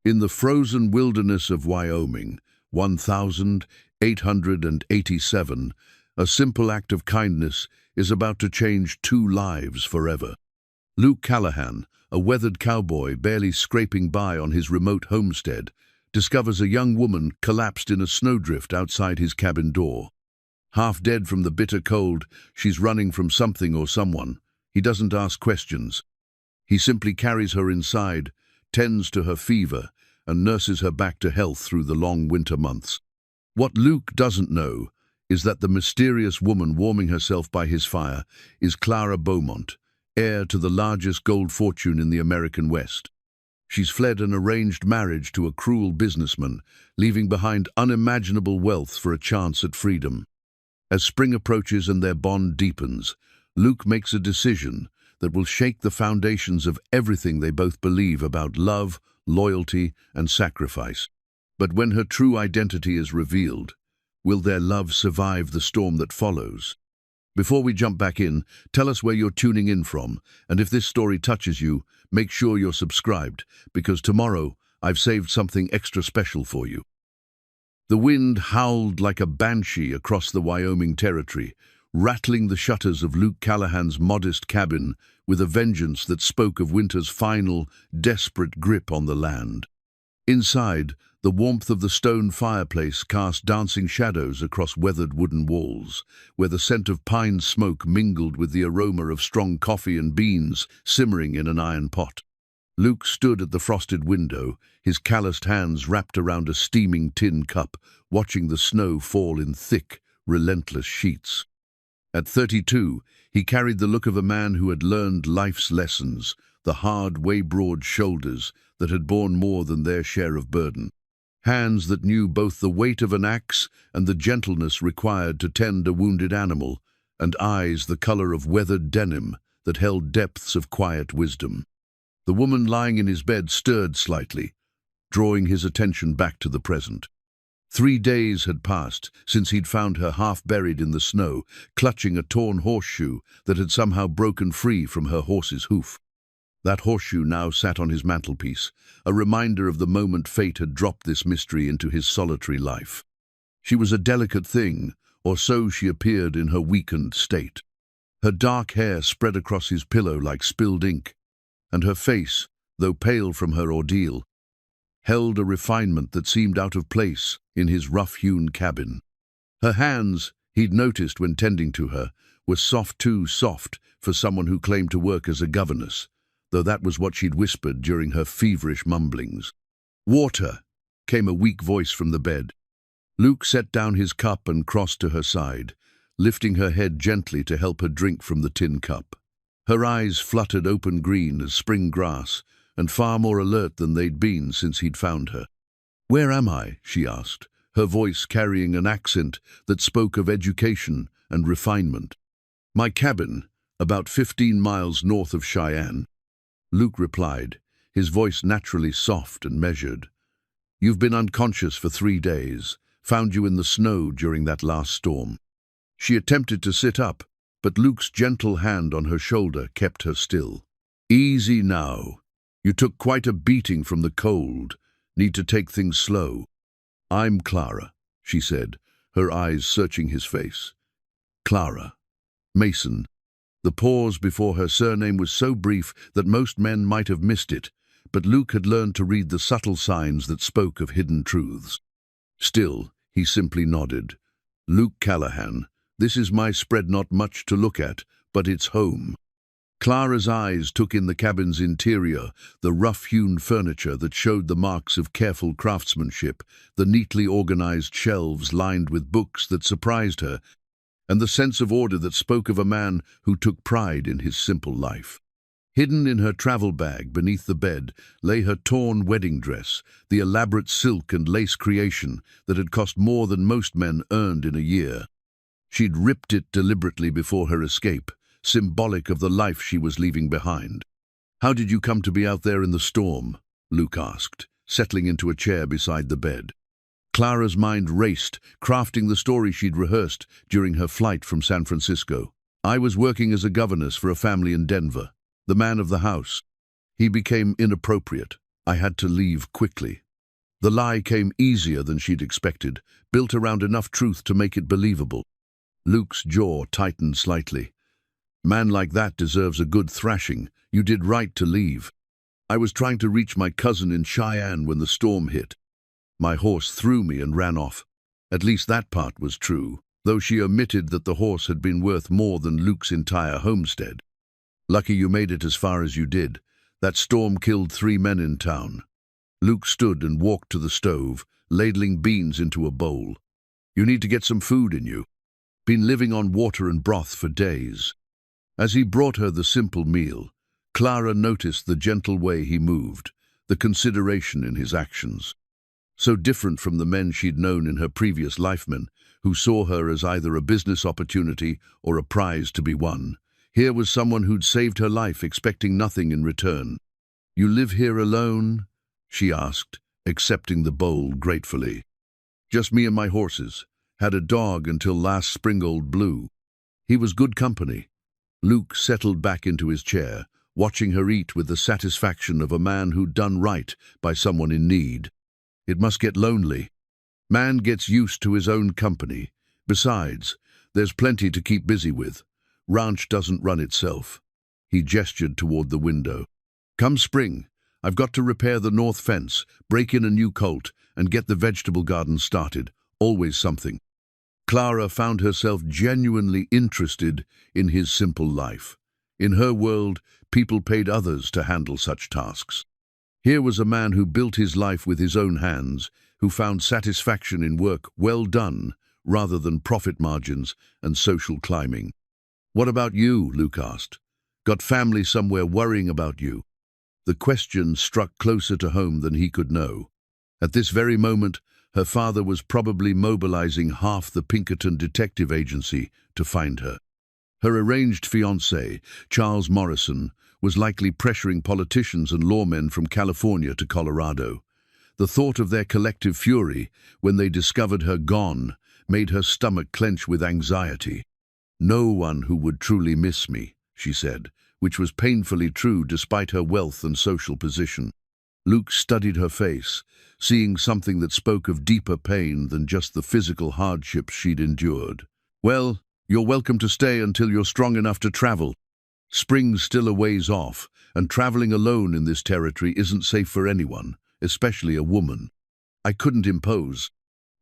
In the frozen wilderness of Wyoming, 1887, a simple act of kindness is about to change two lives forever. Luke Callahan, a weathered cowboy barely scraping by on his remote homestead, discovers a young woman collapsed in a snowdrift outside his cabin door. Half dead from the bitter cold, she's running from something or someone. He doesn't ask questions. He simply carries her inside, tends to her fever, and nurses her back to health through the long winter months. What Luke doesn't know is that the mysterious woman warming herself by his fire is Clara Beaumont, heir to the largest gold fortune in the American West. She's fled an arranged marriage to a cruel businessman, leaving behind unimaginable wealth for a chance at freedom. As spring approaches and their bond deepens, Luke makes a decision that will shake the foundations of everything they both believe about love, loyalty, and sacrifice. But when her true identity is revealed, will their love survive the storm that follows? Before we jump back in, tell us where you're tuning in from, and if this story touches you, make sure you're subscribed, because tomorrow I've saved something extra special for you. The wind howled like a banshee across the Wyoming territory, rattling the shutters of Luke Callahan's modest cabin with a vengeance that spoke of winter's final, desperate grip on the land. Inside, the warmth of the stone fireplace cast dancing shadows across weathered wooden walls, where the scent of pine smoke mingled with the aroma of strong coffee and beans simmering in an iron pot. Luke stood at the frosted window, his calloused hands wrapped around a steaming tin cup, watching the snow fall in thick, relentless sheets. At 32, he carried the look of a man who had learned life's lessons, the hard, way-broad shoulders that had borne more than their share of burden. Hands that knew both the weight of an axe and the gentleness required to tend a wounded animal, and eyes the color of weathered denim that held depths of quiet wisdom. The woman lying in his bed stirred slightly, drawing his attention back to the present. 3 days had passed since he'd found her half buried in the snow, clutching a torn horseshoe that had somehow broken free from her horse's hoof. That horseshoe now sat on his mantelpiece, a reminder of the moment fate had dropped this mystery into his solitary life. She was a delicate thing, or so she appeared in her weakened state. Her dark hair spread across his pillow like spilled ink, and her face, though pale from her ordeal, held a refinement that seemed out of place in his rough-hewn cabin. Her hands, he'd noticed when tending to her, were too soft for someone who claimed to work as a governess, though that was what she'd whispered during her feverish mumblings. "Water," came a weak voice from the bed. Luke set down his cup and crossed to her side, lifting her head gently to help her drink from the tin cup. Her eyes fluttered open green as spring grass, and far more alert than they'd been since he'd found her. "Where am I?" she asked, her voice carrying an accent that spoke of education and refinement. "My cabin, about 15 miles north of Cheyenne." Luke replied, his voice naturally soft and measured. "You've been unconscious for 3 days, found you in the snow during that last storm." She attempted to sit up, but Luke's gentle hand on her shoulder kept her still. "Easy now. You took quite a beating from the cold. Need to take things slow." "I'm Clara," she said, her eyes searching his face. "Clara. Mason." The pause before her surname was so brief that most men might have missed it, but Luke had learned to read the subtle signs that spoke of hidden truths. Still, he simply nodded. "Luke Callahan. This is my spread, not much to look at, but it's home." Clara's eyes took in the cabin's interior, the rough-hewn furniture that showed the marks of careful craftsmanship, the neatly organized shelves lined with books that surprised her, and the sense of order that spoke of a man who took pride in his simple life. Hidden in her travel bag beneath the bed lay her torn wedding dress, the elaborate silk and lace creation that had cost more than most men earned in a year. She'd ripped it deliberately before her escape, symbolic of the life she was leaving behind. "How did you come to be out there in the storm?" Luke asked, settling into a chair beside the bed. Clara's mind raced, crafting the story she'd rehearsed during her flight from San Francisco. "I was working as a governess for a family in Denver, the man of the house." He became inappropriate. I had to leave quickly. The lie came easier than she'd expected, built around enough truth to make it believable. Luke's jaw tightened slightly. Man like that deserves a good thrashing. You did right to leave. I was trying to reach my cousin in Cheyenne when the storm hit. My horse threw me and ran off. At least that part was true, though she omitted that the horse had been worth more than Luke's entire homestead. Lucky you made it as far as you did. That storm killed 3 men in town. Luke stood and walked to the stove, ladling beans into a bowl. You need to get some food in you. Been living on water and broth for days. As he brought her the simple meal, Clara noticed the gentle way he moved, the consideration in his actions. So different from the men she'd known in her previous lifemen, who saw her as either a business opportunity or a prize to be won. Here was someone who'd saved her life, expecting nothing in return. "You live here alone?" she asked, accepting the bowl gratefully. "Just me and my horses. Had a dog until last spring, old Blue." He was good company. Luke settled back into his chair, watching her eat with the satisfaction of a man who'd done right by someone in need. It must get lonely. Man gets used to his own company. Besides, there's plenty to keep busy with. Ranch doesn't run itself. He gestured toward the window. "Come spring, I've got to repair the north fence, break in a new colt, and get the vegetable garden started. Always something." Clara found herself genuinely interested in his simple life. In her world, people paid others to handle such tasks. Here was a man who built his life with his own hands, who found satisfaction in work well done, rather than profit margins and social climbing. "What about you?" Luke asked. "Got family somewhere worrying about you?" The question struck closer to home than he could know. At this very moment, her father was probably mobilizing half the Pinkerton detective agency to find her. Her arranged fiancé, Charles Morrison, was likely pressuring politicians and lawmen from California to Colorado. The thought of their collective fury when they discovered her gone made her stomach clench with anxiety. "No one who would truly miss me," she said, which was painfully true despite her wealth and social position. Luke studied her face, seeing something that spoke of deeper pain than just the physical hardships she'd endured. "Well, you're welcome to stay until you're strong enough to travel. Spring's still a ways off, and traveling alone in this territory isn't safe for anyone, especially a woman." "I couldn't impose."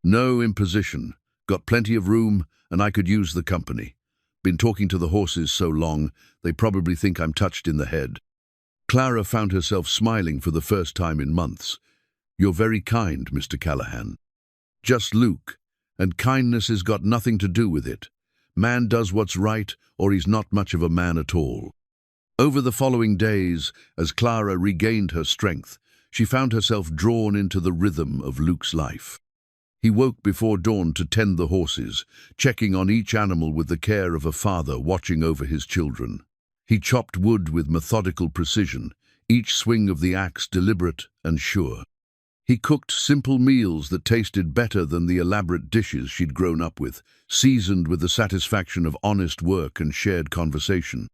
"No imposition. Got plenty of room, and I could use the company. Been talking to the horses so long, they probably think I'm touched in the head." Clara found herself smiling for the first time in months. "You're very kind, Mr. Callahan." "Just Luke, and kindness has got nothing to do with it. Man does what's right, or he's not much of a man at all." Over the following days, as Clara regained her strength, she found herself drawn into the rhythm of Luke's life. He woke before dawn to tend the horses, checking on each animal with the care of a father watching over his children. He chopped wood with methodical precision, each swing of the axe deliberate and sure. He cooked simple meals that tasted better than the elaborate dishes she'd grown up with, seasoned with the satisfaction of honest work and shared conversation.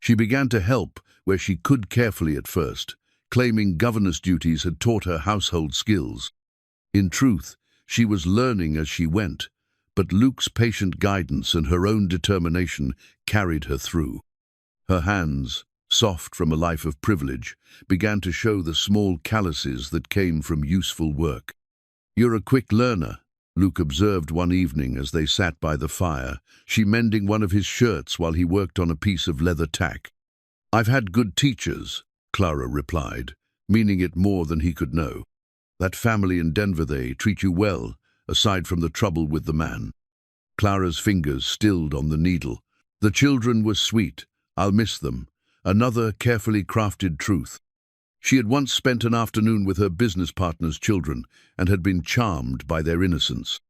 She began to help where she could carefully at first, claiming governess duties had taught her household skills. In truth, she was learning as she went, but Luke's patient guidance and her own determination carried her through. Her hands, soft from a life of privilege, began to show the small calluses that came from useful work. "You're a quick learner," Luke observed one evening as they sat by the fire, she mending one of his shirts while he worked on a piece of leather tack. "I've had good teachers," Clara replied, meaning it more than he could know. "That family in Denver, they treat you well, aside from the trouble with the man." Clara's fingers stilled on the needle. "The children were sweet. I'll miss them." Another carefully crafted truth. She had once spent an afternoon with her business partner's children and had been charmed by their innocence.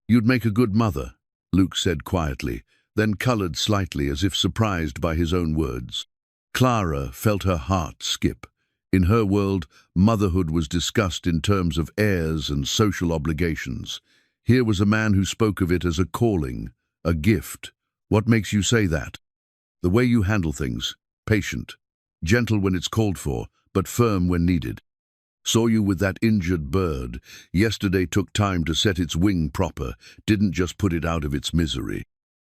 "You'd make a good mother," Luke said quietly, then colored slightly as if surprised by his own words. Clara felt her heart skip. In her world, motherhood was discussed in terms of heirs and social obligations. Here was a man who spoke of it as a calling, a gift. "What makes you say that?" "The way you handle things. Patient. Gentle when it's called for, but firm when needed." Saw you with that injured bird. Yesterday took time to set its wing proper, didn't just put it out of its misery.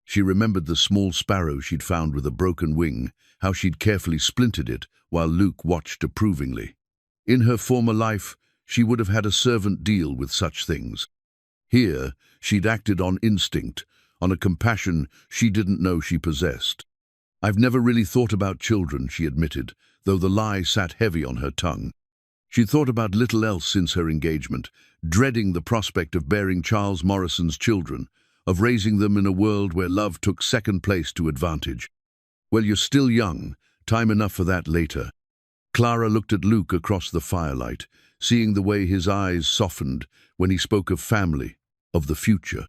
She remembered the small sparrow she'd found with a broken wing, how she'd carefully splintered it while Luke watched approvingly. In her former life, she would have had a servant deal with such things. Here, she'd acted on instinct, on a compassion she didn't know she possessed. "I've never really thought about children," she admitted, though the lie sat heavy on her tongue. She'd thought about little else since her engagement, dreading the prospect of bearing Charles Morrison's children, of raising them in a world where love took second place to advantage. "Well, you're still young. Time enough for that later." Clara looked at Luke across the firelight, seeing the way his eyes softened when he spoke of family, of the future.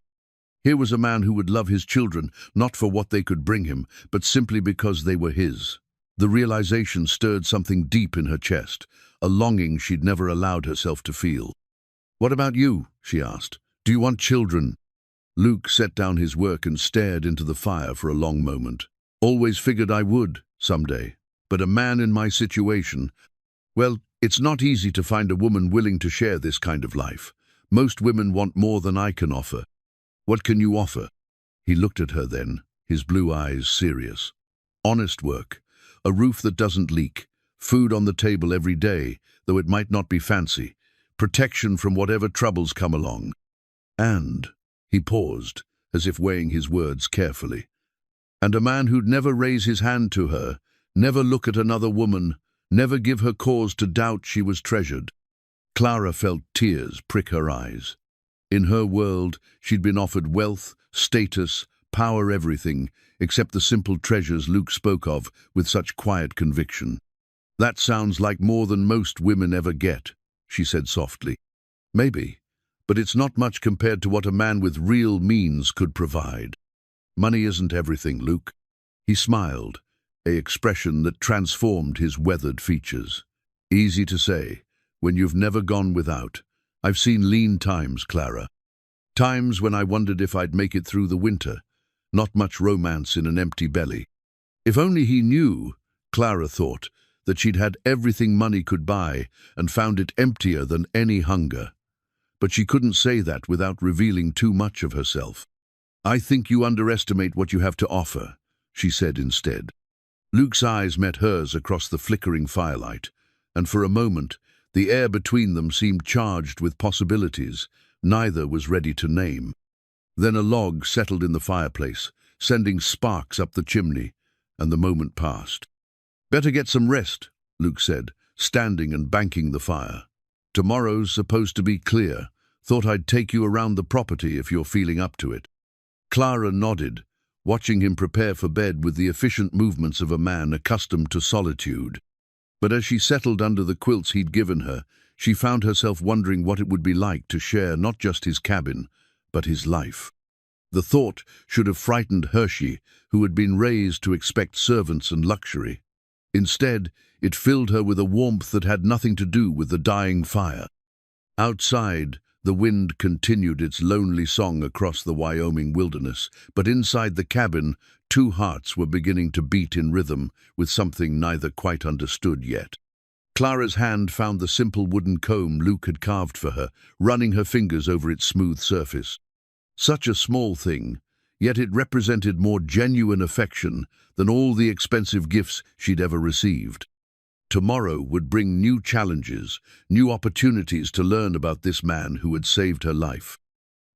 Here was a man who would love his children, not for what they could bring him, but simply because they were his. The realization stirred something deep in her chest, a longing she'd never allowed herself to feel. "What about you?" she asked. "Do you want children?" Luke set down his work and stared into the fire for a long moment. "Always figured I would, someday. But a man in my situation, well, it's not easy to find a woman willing to share this kind of life. Most women want more than I can offer." "What can you offer?" He looked at her then, his blue eyes serious. "Honest work, a roof that doesn't leak, food on the table every day, though it might not be fancy, protection from whatever troubles come along. And," he paused, as if weighing his words carefully, "and a man who'd never raise his hand to her, never look at another woman, never give her cause to doubt she was treasured." Clara felt tears prick her eyes. In her world, she'd been offered wealth, status, power, everything, except the simple treasures Luke spoke of with such quiet conviction. "That sounds like more than most women ever get," she said softly. "Maybe, but it's not much compared to what a man with real means could provide. Money isn't everything, Luke." He smiled, an expression that transformed his weathered features. "Easy to say, when you've never gone without. I've seen lean times, Clara. Times when I wondered if I'd make it through the winter. Not much romance in an empty belly." If only he knew, Clara thought, that she'd had everything money could buy and found it emptier than any hunger. But she couldn't say that without revealing too much of herself. "I think you underestimate what you have to offer," she said instead. Luke's eyes met hers across the flickering firelight, and for a moment, the air between them seemed charged with possibilities neither was ready to name. Then a log settled in the fireplace, sending sparks up the chimney, and the moment passed. "Better get some rest," Luke said, standing and banking the fire. "Tomorrow's supposed to be clear. Thought I'd take you around the property if you're feeling up to it." Clara nodded, watching him prepare for bed with the efficient movements of a man accustomed to solitude. But as she settled under the quilts he'd given her, she found herself wondering what it would be like to share not just his cabin, but his life. The thought should have frightened Hershey, who had been raised to expect servants and luxury. Instead, it filled her with a warmth that had nothing to do with the dying fire. Outside, the wind continued its lonely song across the Wyoming wilderness, but inside the cabin, two hearts were beginning to beat in rhythm with something neither quite understood yet. Clara's hand found the simple wooden comb Luke had carved for her, running her fingers over its smooth surface. Such a small thing, yet it represented more genuine affection than all the expensive gifts she'd ever received. Tomorrow would bring new challenges, new opportunities to learn about this man who had saved her life.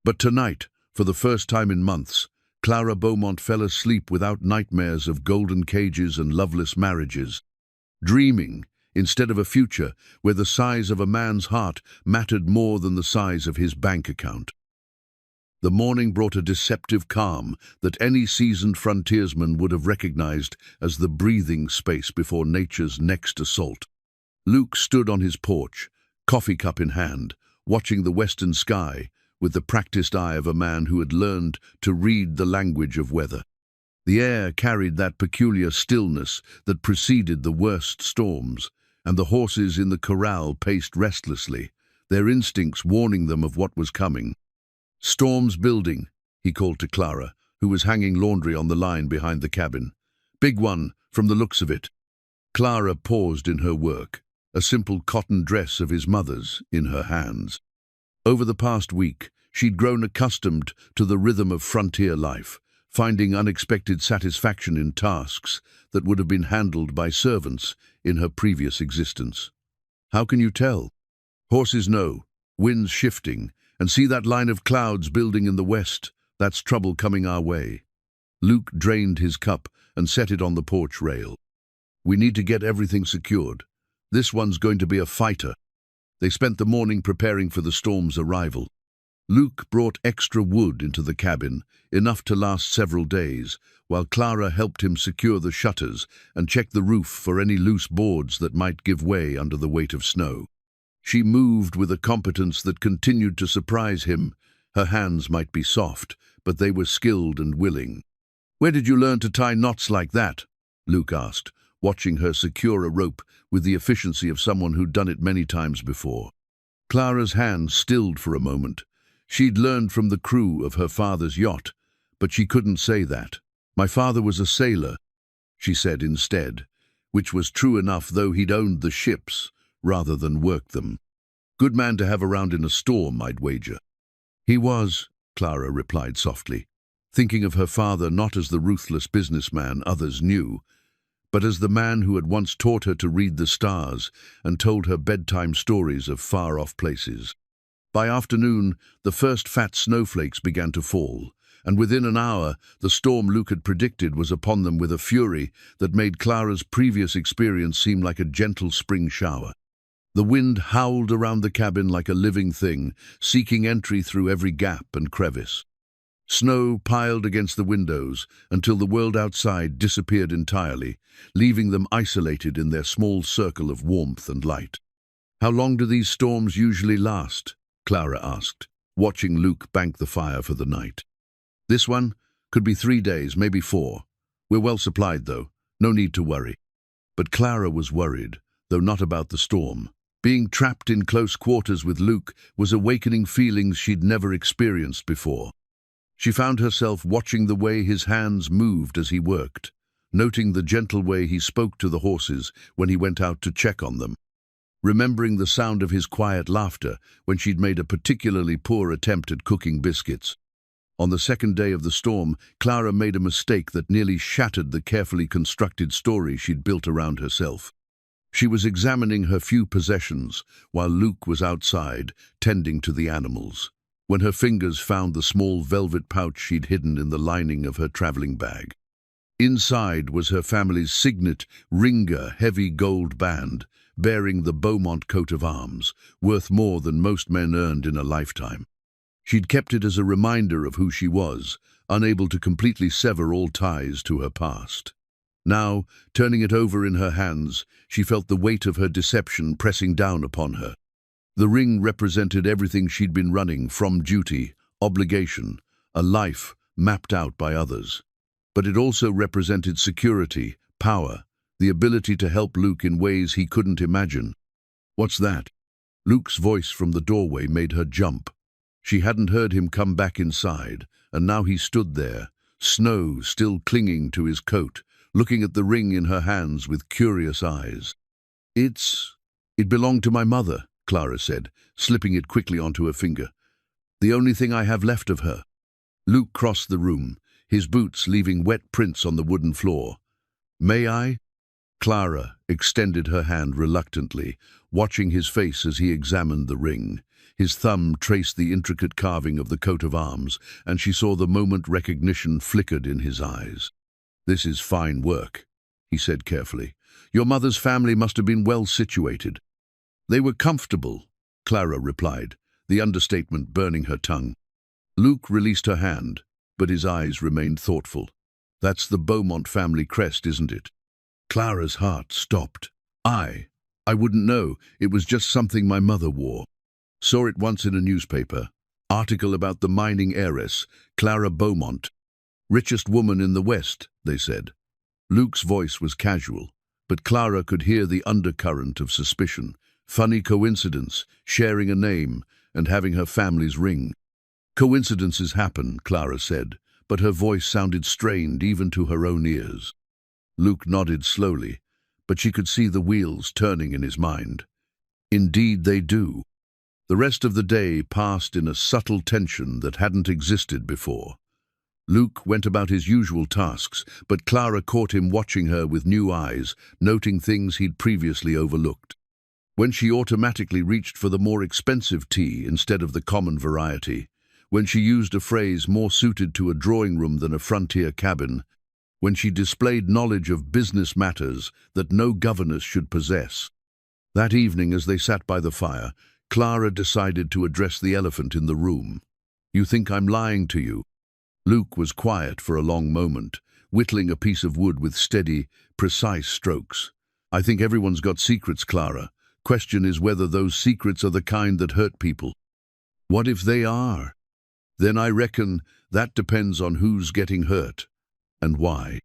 But tonight, for the first time in months, Clara Beaumont fell asleep without nightmares of golden cages and loveless marriages, dreaming, instead of a future where the size of a man's heart mattered more than the size of his bank account. The morning brought a deceptive calm that any seasoned frontiersman would have recognized as the breathing space before nature's next assault. Luke stood on his porch, coffee cup in hand, watching the western sky with the practiced eye of a man who had learned to read the language of weather. The air carried that peculiar stillness that preceded the worst storms, and the horses in the corral paced restlessly, their instincts warning them of what was coming. "Storm's building," he called to Clara, who was hanging laundry on the line behind the cabin. "Big one, from the looks of it." Clara paused in her work. a simple cotton dress of his mother's, in her hands. Over the past week, she'd grown accustomed to the rhythm of frontier life, finding unexpected satisfaction in tasks that would have been handled by servants in her previous existence. How can you tell? Horses know, winds shifting, and see that line of clouds building in the west. That's trouble coming our way. Luke drained his cup and set it on the porch rail. We need to get everything secured. This one's going to be a fighter. They spent the morning preparing for the storm's arrival. Luke brought extra wood into the cabin, enough to last several days, while Clara helped him secure the shutters and check the roof for any loose boards that might give way under the weight of snow. She moved with a competence that continued to surprise him. Her hands might be soft, but they were skilled and willing. "Where did you learn to tie knots like that?" Luke asked, watching her secure a rope with the efficiency of someone who'd done it many times before. Clara's hands stilled for a moment. She'd learned from the crew of her father's yacht, but she couldn't say that. "My father was a sailor," she said instead, which was true enough, though he'd owned the ships rather than worked them. Good man to have around in a storm, I'd wager. "He was," Clara replied softly, thinking of her father not as the ruthless businessman others knew, but as the man who had once taught her to read the stars and told her bedtime stories of far-off places. By afternoon, the first fat snowflakes began to fall, and within an hour, the storm Luke had predicted was upon them with a fury that made Clara's previous experience seem like a gentle spring shower. The wind howled around the cabin like a living thing, seeking entry through every gap and crevice. Snow piled against the windows until the world outside disappeared entirely, leaving them isolated in their small circle of warmth and light. "How long do these storms usually last?" Clara asked, watching Luke bank the fire for the night. "This one could be 3 days, maybe 4. We're well supplied, though. No need to worry." But Clara was worried, though not about the storm. Being trapped in close quarters with Luke was awakening feelings she'd never experienced before. She found herself watching the way his hands moved as he worked, noting the gentle way he spoke to the horses when he went out to check on them, remembering the sound of his quiet laughter when she'd made a particularly poor attempt at cooking biscuits. On the second day of the storm, Clara made a mistake that nearly shattered the carefully constructed story she'd built around herself. She was examining her few possessions while Luke was outside, tending to the animals, when her fingers found the small velvet pouch she'd hidden in the lining of her traveling bag. Inside was her family's signet ringer heavy gold band, bearing the Beaumont coat of arms, worth more than most men earned in a lifetime. She'd kept it as a reminder of who she was, unable to completely sever all ties to her past. Now, turning it over in her hands, she felt the weight of her deception pressing down upon her. The ring represented everything she'd been running from: duty, obligation, a life mapped out by others. But it also represented security, power, the ability to help Luke in ways he couldn't imagine. "What's that?" Luke's voice from the doorway made her jump. She hadn't heard him come back inside, and now he stood there, snow still clinging to his coat, looking at the ring in her hands with curious eyes. It belonged to my mother," Clara said, slipping it quickly onto her finger. "The only thing I have left of her." Luke crossed the room, his boots leaving wet prints on the wooden floor. "May I?" Clara extended her hand reluctantly, watching his face as he examined the ring. His thumb traced the intricate carving of the coat of arms, and she saw the moment recognition flickered in his eyes. "This is fine work," he said carefully. "Your mother's family must have been well situated." "They were comfortable," Clara replied, the understatement burning her tongue. Luke released her hand, but his eyes remained thoughtful. "That's the Beaumont family crest, isn't it?" Clara's heart stopped. I wouldn't know. It was just something my mother wore. Saw it once in a newspaper. Article about the mining heiress, Clara Beaumont. Richest woman in the West, they said. Luke's voice was casual, but Clara could hear the undercurrent of suspicion. Funny coincidence, sharing a name and having her family's ring. "Coincidences happen," Clara said, but her voice sounded strained even to her own ears. Luke nodded slowly, but she could see the wheels turning in his mind. Indeed they do. The rest of the day passed in a subtle tension that hadn't existed before. Luke went about his usual tasks, but Clara caught him watching her with new eyes, noting things he'd previously overlooked. When she automatically reached for the more expensive tea instead of the common variety, when she used a phrase more suited to a drawing room than a frontier cabin, when she displayed knowledge of business matters that no governess should possess. That evening, as they sat by the fire, Clara decided to address the elephant in the room. "You think I'm lying to you?" Luke was quiet for a long moment, whittling a piece of wood with steady, precise strokes. "I think everyone's got secrets, Clara. Question is whether those secrets are the kind that hurt people." "What if they are?" "Then I reckon that depends on who's getting hurt, and why."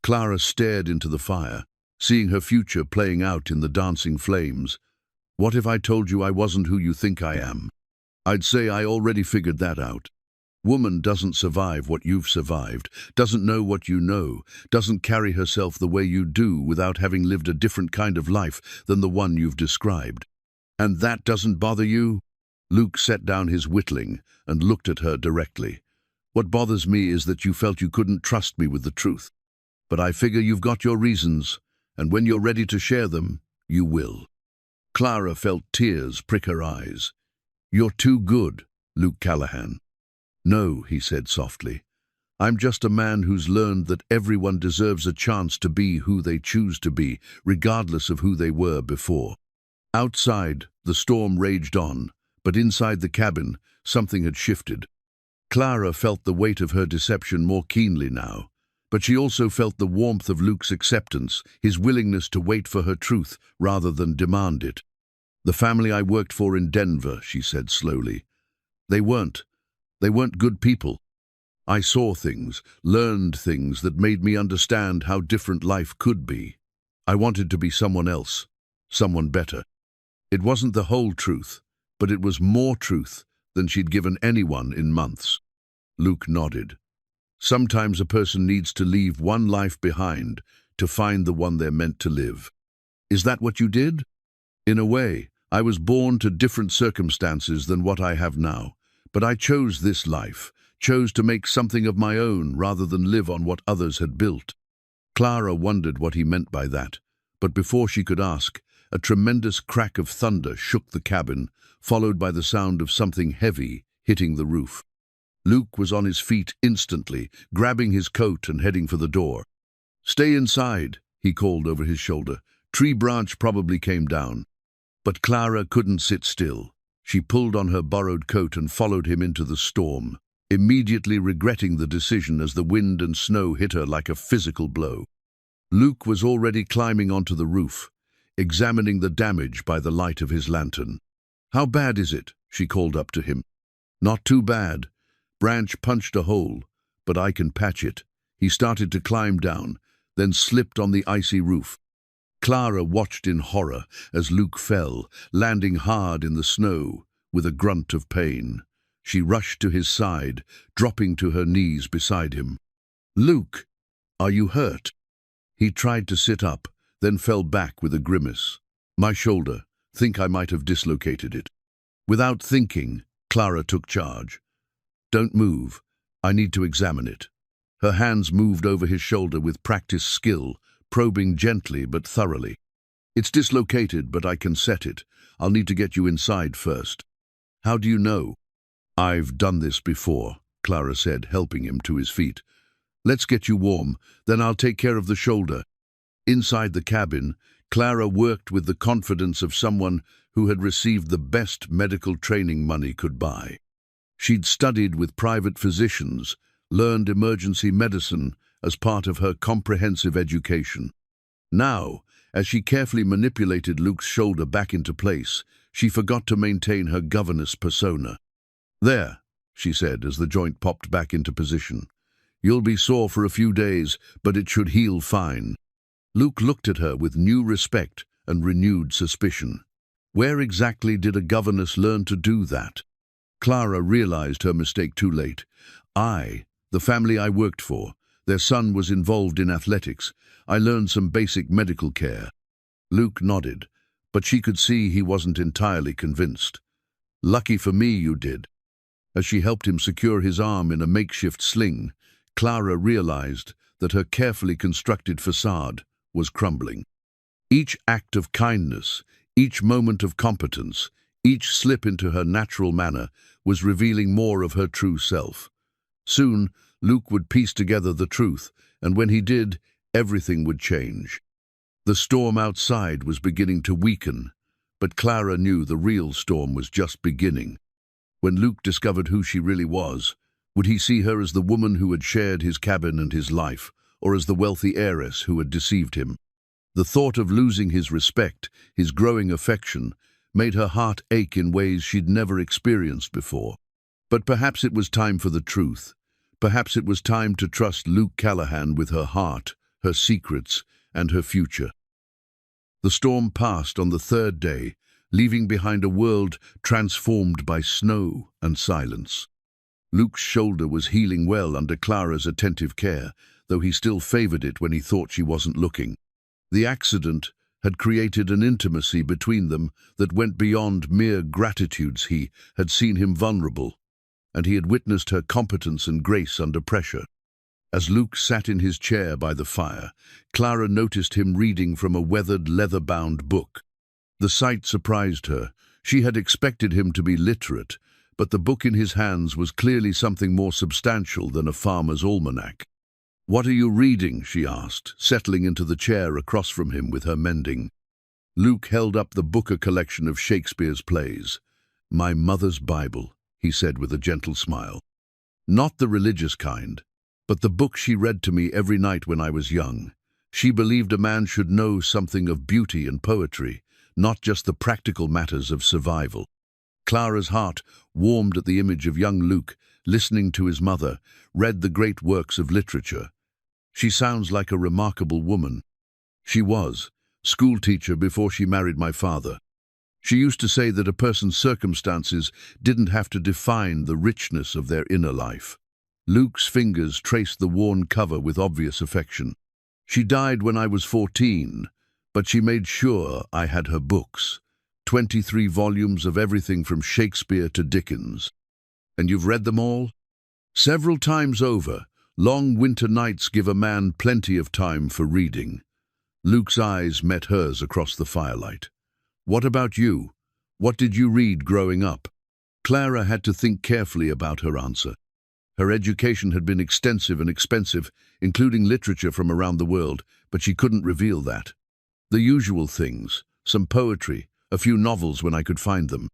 Clara stared into the fire, seeing her future playing out in the dancing flames. "What if I told you I wasn't who you think I am?" "I'd say I already figured that out. Woman doesn't survive what you've survived, doesn't know what you know, doesn't carry herself the way you do without having lived a different kind of life than the one you've described. And that doesn't bother you?" Luke set down his whittling and looked at her directly. "What bothers me is that you felt you couldn't trust me with the truth. But I figure you've got your reasons, and when you're ready to share them, you will." Clara felt tears prick her eyes. "You're too good, Luke Callahan." "No," he said softly. "I'm just a man who's learned that everyone deserves a chance to be who they choose to be, regardless of who they were before." Outside, the storm raged on, but inside the cabin, something had shifted. Clara felt the weight of her deception more keenly now, but she also felt the warmth of Luke's acceptance, his willingness to wait for her truth rather than demand it. "The family I worked for in Denver," she said slowly. They weren't good people. I saw things, learned things that made me understand how different life could be. I wanted to be someone else, someone better. It wasn't the whole truth, but it was more truth than she'd given anyone in months." Luke nodded. "Sometimes a person needs to leave one life behind to find the one they're meant to live." "Is that what you did?" "In a way, I was born to different circumstances than what I have now. But I chose this life, chose to make something of my own rather than live on what others had built." Clara wondered what he meant by that, but before she could ask, a tremendous crack of thunder shook the cabin, followed by the sound of something heavy hitting the roof. Luke was on his feet instantly, grabbing his coat and heading for the door. "Stay inside," he called over his shoulder. "Tree branch probably came down." But Clara couldn't sit still. She pulled on her borrowed coat and followed him into the storm, immediately regretting the decision as the wind and snow hit her like a physical blow. Luke was already climbing onto the roof, examining the damage by the light of his lantern. "How bad is it?" she called up to him. "Not too bad. Branch punched a hole, but I can patch it." He started to climb down, then slipped on the icy roof. Clara watched in horror as Luke fell, landing hard in the snow, with a grunt of pain. She rushed to his side, dropping to her knees beside him. "Luke, are you hurt?" He tried to sit up, then fell back with a grimace. "My shoulder. Think I might have dislocated it." Without thinking, Clara took charge. "Don't move. I need to examine it." Her hands moved over his shoulder with practiced skill, probing gently but thoroughly. "It's dislocated, but I can set it. I'll need to get you inside first." "How do you know?" "I've done this before," Clara said, helping him to his feet. "Let's get you warm, then I'll take care of the shoulder." Inside the cabin, Clara worked with the confidence of someone who had received the best medical training money could buy. She'd studied with private physicians, learned emergency medicine as part of her comprehensive education. Now, as she carefully manipulated Luke's shoulder back into place, she forgot to maintain her governess persona. "There," she said as the joint popped back into position. "You'll be sore for a few days, but it should heal fine." Luke looked at her with new respect and renewed suspicion. Where exactly did a governess learn to do that? Clara realized her mistake too late. The family I worked for, their son was involved in athletics. I learned some basic medical care." Luke nodded. But she could see he wasn't entirely convinced. "Lucky for me you did." As she helped him secure his arm in a makeshift sling, Clara realized that her carefully constructed facade was crumbling. Each act of kindness, each moment of competence, each slip into her natural manner was revealing more of her true self. Soon, Luke would piece together the truth, and when he did, everything would change. The storm outside was beginning to weaken, but Clara knew the real storm was just beginning. When Luke discovered who she really was, would he see her as the woman who had shared his cabin and his life, or as the wealthy heiress who had deceived him? The thought of losing his respect, his growing affection, made her heart ache in ways she'd never experienced before. But perhaps it was time for the truth. Perhaps it was time to trust Luke Callahan with her heart, her secrets, and her future. The storm passed on the third day, leaving behind a world transformed by snow and silence. Luke's shoulder was healing well under Clara's attentive care, though he still favored it when he thought she wasn't looking. The accident had created an intimacy between them that went beyond mere gratitudes. He had seen him vulnerable, and he had witnessed her competence and grace under pressure. As Luke sat in his chair by the fire, Clara noticed him reading from a weathered, leather-bound book. The sight surprised her. She had expected him to be literate, but the book in his hands was clearly something more substantial than a farmer's almanac. "What are you reading?" she asked, settling into the chair across from him with her mending. Luke held up the book, a collection of Shakespeare's plays. "My mother's Bible," he said with a gentle smile. "Not the religious kind, but the book she read to me every night when I was young. She believed a man should know something of beauty and poetry, not just the practical matters of survival." Clara's heart warmed at the image of young Luke, listening to his mother, read the great works of literature. "She sounds like a remarkable woman." She was, schoolteacher before she married my father. She used to say that a person's circumstances didn't have to define the richness of their inner life. Luke's fingers traced the worn cover with obvious affection. "She died when I was 14, but she made sure I had her books. 23 volumes of everything from Shakespeare to Dickens." "And you've read them all?" "Several times over. Long winter nights give a man plenty of time for reading." Luke's eyes met hers across the firelight. "What about you? What did you read growing up?" Clara had to think carefully about her answer. Her education had been extensive and expensive, including literature from around the world, but she couldn't reveal that. "The usual things, some poetry, a few novels when I could find them."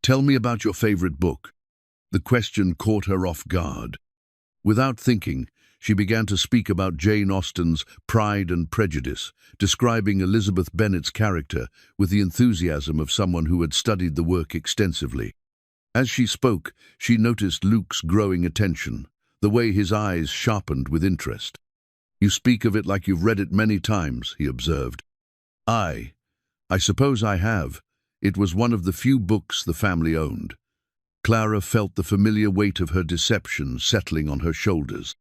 "Tell me about your favorite book." The question caught her off guard. Without thinking, she began to speak about Jane Austen's Pride and Prejudice, describing Elizabeth Bennet's character with the enthusiasm of someone who had studied the work extensively. As she spoke, she noticed Luke's growing attention, the way his eyes sharpened with interest. "You speak of it like you've read it many times," he observed. I suppose I have. It was one of the few books the family owned." Clara felt the familiar weight of her deception settling on her shoulders.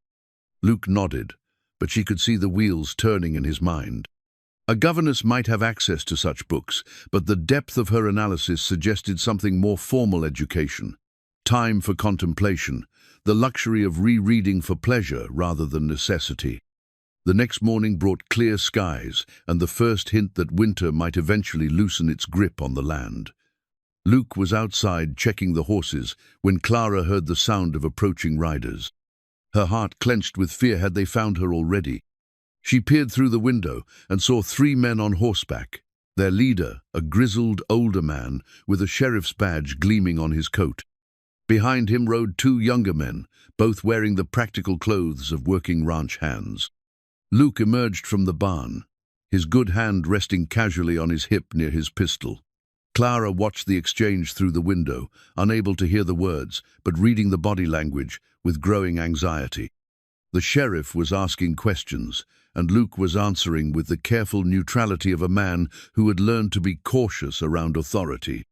Luke nodded, but she could see the wheels turning in his mind. A governess might have access to such books, but the depth of her analysis suggested something more formal: education, time for contemplation, the luxury of rereading for pleasure rather than necessity. The next morning brought clear skies and the first hint that winter might eventually loosen its grip on the land. Luke was outside checking the horses when Clara heard the sound of approaching riders. Her heart clenched with fear. Had they found her already? She peered through the window and saw 3 men on horseback. Their leader, a grizzled older man with a sheriff's badge gleaming on his coat. Behind him rode 2 younger men, both wearing the practical clothes of working ranch hands. Luke emerged from the barn, his good hand resting casually on his hip near his pistol. Clara watched the exchange through the window, unable to hear the words, but reading the body language with growing anxiety. The sheriff was asking questions, and Luke was answering with the careful neutrality of a man who had learned to be cautious around authority.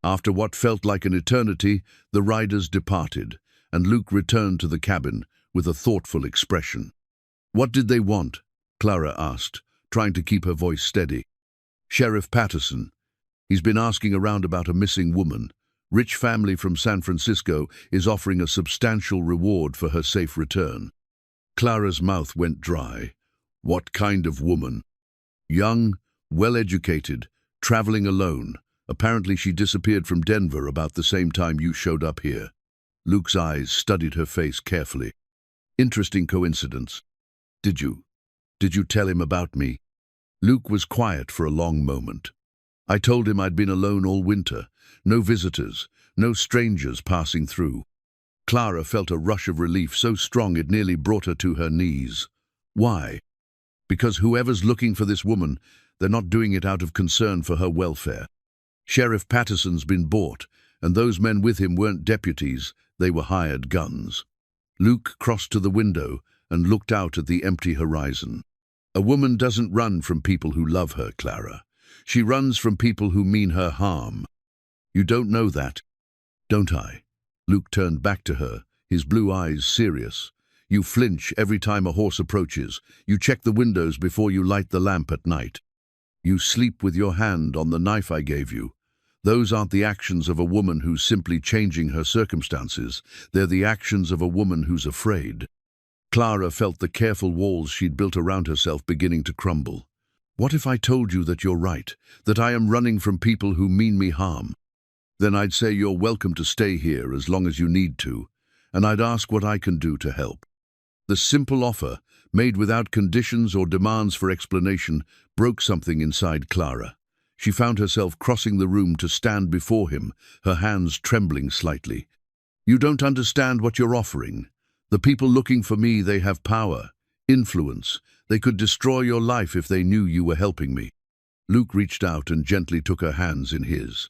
After what felt like an eternity, the riders departed, and Luke returned to the cabin with a thoughtful expression. "What did they want?" Clara asked, trying to keep her voice steady. "Sheriff Patterson. He's been asking around about a missing woman. Rich family from San Francisco is offering a substantial reward for her safe return. Clara's mouth went dry. What kind of woman? Young, well-educated, traveling alone. Apparently she disappeared from Denver about the same time you showed up here. Luke's eyes studied her face carefully. Interesting coincidence. Did you tell him about me? Luke was quiet for a long moment. I told him I'd been alone all winter. No visitors, no strangers passing through. Clara felt a rush of relief so strong it nearly brought her to her knees. Why? Because whoever's looking for this woman, they're not doing it out of concern for her welfare. Sheriff Patterson's been bought, and those men with him weren't deputies, they were hired guns. Luke crossed to the window and looked out at the empty horizon. A woman doesn't run from people who love her, Clara. She runs from people who mean her harm. You don't know that, don't I? Luke turned back to her, his blue eyes serious. You flinch every time a horse approaches. You check the windows before you light the lamp at night. You sleep with your hand on the knife I gave you. Those aren't the actions of a woman who's simply changing her circumstances. They're the actions of a woman who's afraid. Clara felt the careful walls she'd built around herself beginning to crumble. What if I told you that you're right, that I am running from people who mean me harm? Then I'd say you're welcome to stay here as long as you need to, and I'd ask what I can do to help. The simple offer, made without conditions or demands for explanation, broke something inside Clara. She found herself crossing the room to stand before him, her hands trembling slightly. You don't understand what you're offering. The people looking for me, they have power, influence. They could destroy your life if they knew you were helping me. Luke reached out and gently took her hands in his.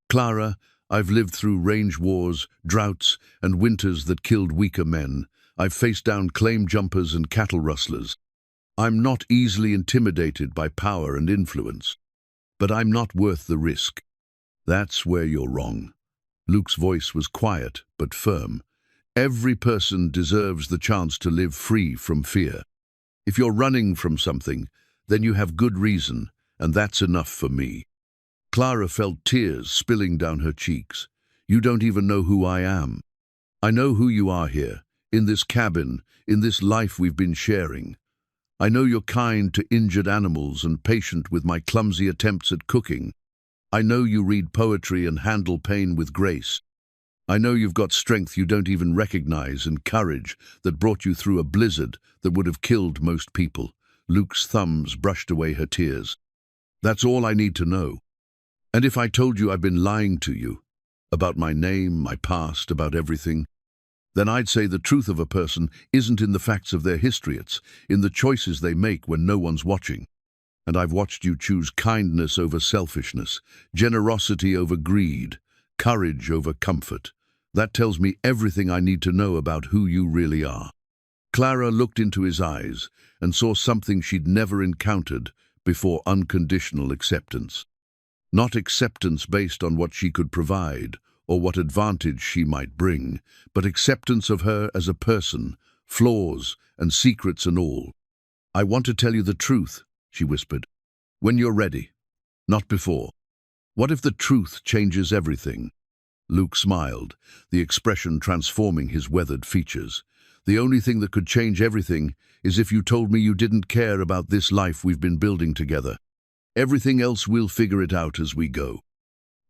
Clara, I've lived through range wars, droughts, and winters that killed weaker men. I've faced down claim jumpers and cattle rustlers. I'm not easily intimidated by power and influence. But I'm not worth the risk. That's where you're wrong. Luke's voice was quiet but firm. Every person deserves the chance to live free from fear. If you're running from something, then you have good reason, and that's enough for me. Clara felt tears spilling down her cheeks. You don't even know who I am. I know who you are here, in this cabin, in this life we've been sharing. I know you're kind to injured animals and patient with my clumsy attempts at cooking. I know you read poetry and handle pain with grace. I know you've got strength you don't even recognize and courage that brought you through a blizzard that would have killed most people. Luke's thumbs brushed away her tears. That's all I need to know. And if I told you I've been lying to you, about my name, my past, about everything, then I'd say the truth of a person isn't in the facts of their history, it's in the choices they make when no one's watching. And I've watched you choose kindness over selfishness, generosity over greed, courage over comfort. That tells me everything I need to know about who you really are. Clara looked into his eyes and saw something she'd never encountered before: unconditional acceptance. Not acceptance based on what she could provide or what advantage she might bring, but acceptance of her as a person, flaws and secrets and all. I want to tell you the truth, she whispered. When you're ready, not before. What if the truth changes everything? Luke smiled, the expression transforming his weathered features. The only thing that could change everything is if you told me you didn't care about this life we've been building together. Everything else we'll figure it out as we go.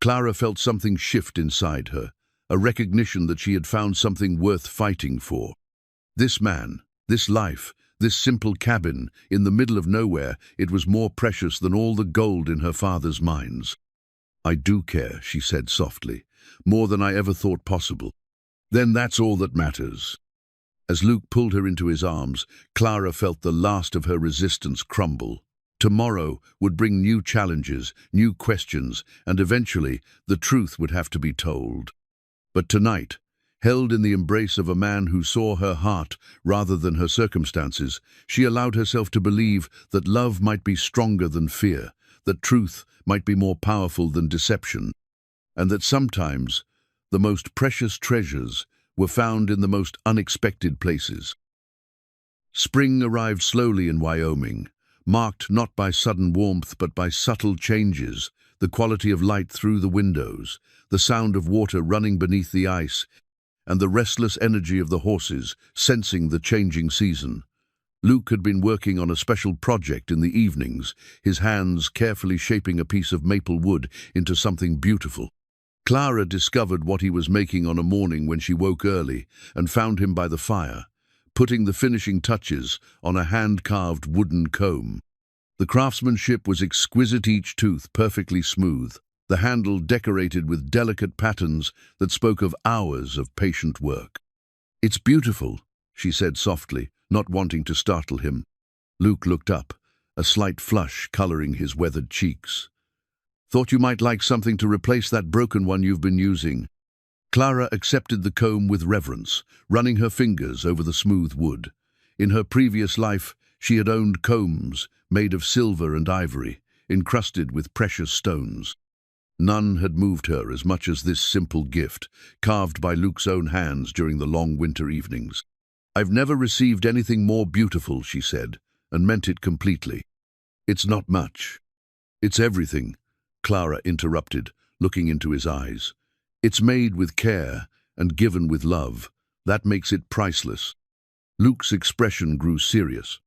Clara felt something shift inside her, a recognition that she had found something worth fighting for. This man, this life, this simple cabin in the middle of nowhere, it was more precious than all the gold in her father's mines. I do care, she said softly, more than I ever thought possible. Then that's all that matters. As Luke pulled her into his arms, Clara felt the last of her resistance crumble. Tomorrow would bring new challenges, new questions, and eventually the truth would have to be told. But tonight, held in the embrace of a man who saw her heart rather than her circumstances, she allowed herself to believe that love might be stronger than fear, that truth might be more powerful than deception, and that sometimes the most precious treasures were found in the most unexpected places. Spring arrived slowly in Wyoming, marked not by sudden warmth but by subtle changes. the quality of light through the windows, the sound of water running beneath the ice, and the restless energy of the horses, sensing the changing season. Luke had been working on a special project in the evenings, his hands carefully shaping a piece of maple wood into something beautiful. Clara discovered what he was making on a morning when she woke early and found him by the fire, putting the finishing touches on a hand-carved wooden comb. The craftsmanship was exquisite, each tooth perfectly smooth, the handle decorated with delicate patterns that spoke of hours of patient work. "It's beautiful," she said softly, not wanting to startle him. Luke looked up, a slight flush coloring his weathered cheeks. "Thought you might like something to replace that broken one you've been using." Clara accepted the comb with reverence, running her fingers over the smooth wood. In her previous life, she had owned combs made of silver and ivory, encrusted with precious stones. None had moved her as much as this simple gift, carved by Luke's own hands during the long winter evenings. "I've never received anything more beautiful," she said, and meant it completely. "It's not much. It's everything," Clara interrupted, looking into his eyes. "It's made with care and given with love. That makes it priceless." Luke's expression grew serious.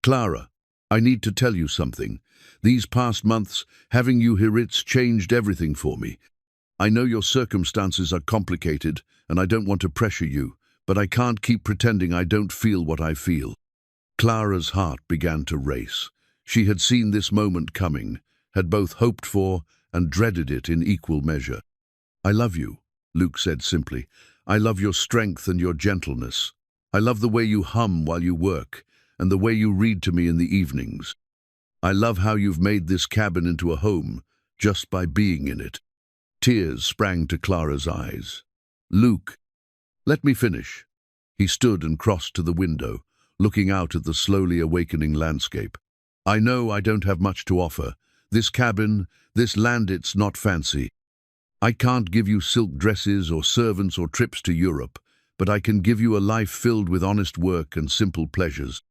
"Clara, I need to tell you something. These past months, having you here, it's changed everything for me. I know your circumstances are complicated, and I don't want to pressure you, but I can't keep pretending I don't feel what I feel." Clara's heart began to race. She had seen this moment coming, had both hoped for and dreaded it in equal measure. "I love you," Luke said simply. "I love your strength and your gentleness. I love the way you hum while you work, and the way you read to me in the evenings. I love how you've made this cabin into a home just by being in it." Tears sprang to Clara's eyes. "Luke, let me finish." He stood and crossed to the window, looking out at the slowly awakening landscape. "I know I don't have much to offer. This cabin, this land, it's not fancy. I can't give you silk dresses or servants or trips to Europe, but I can give you a life filled with honest work and simple pleasures.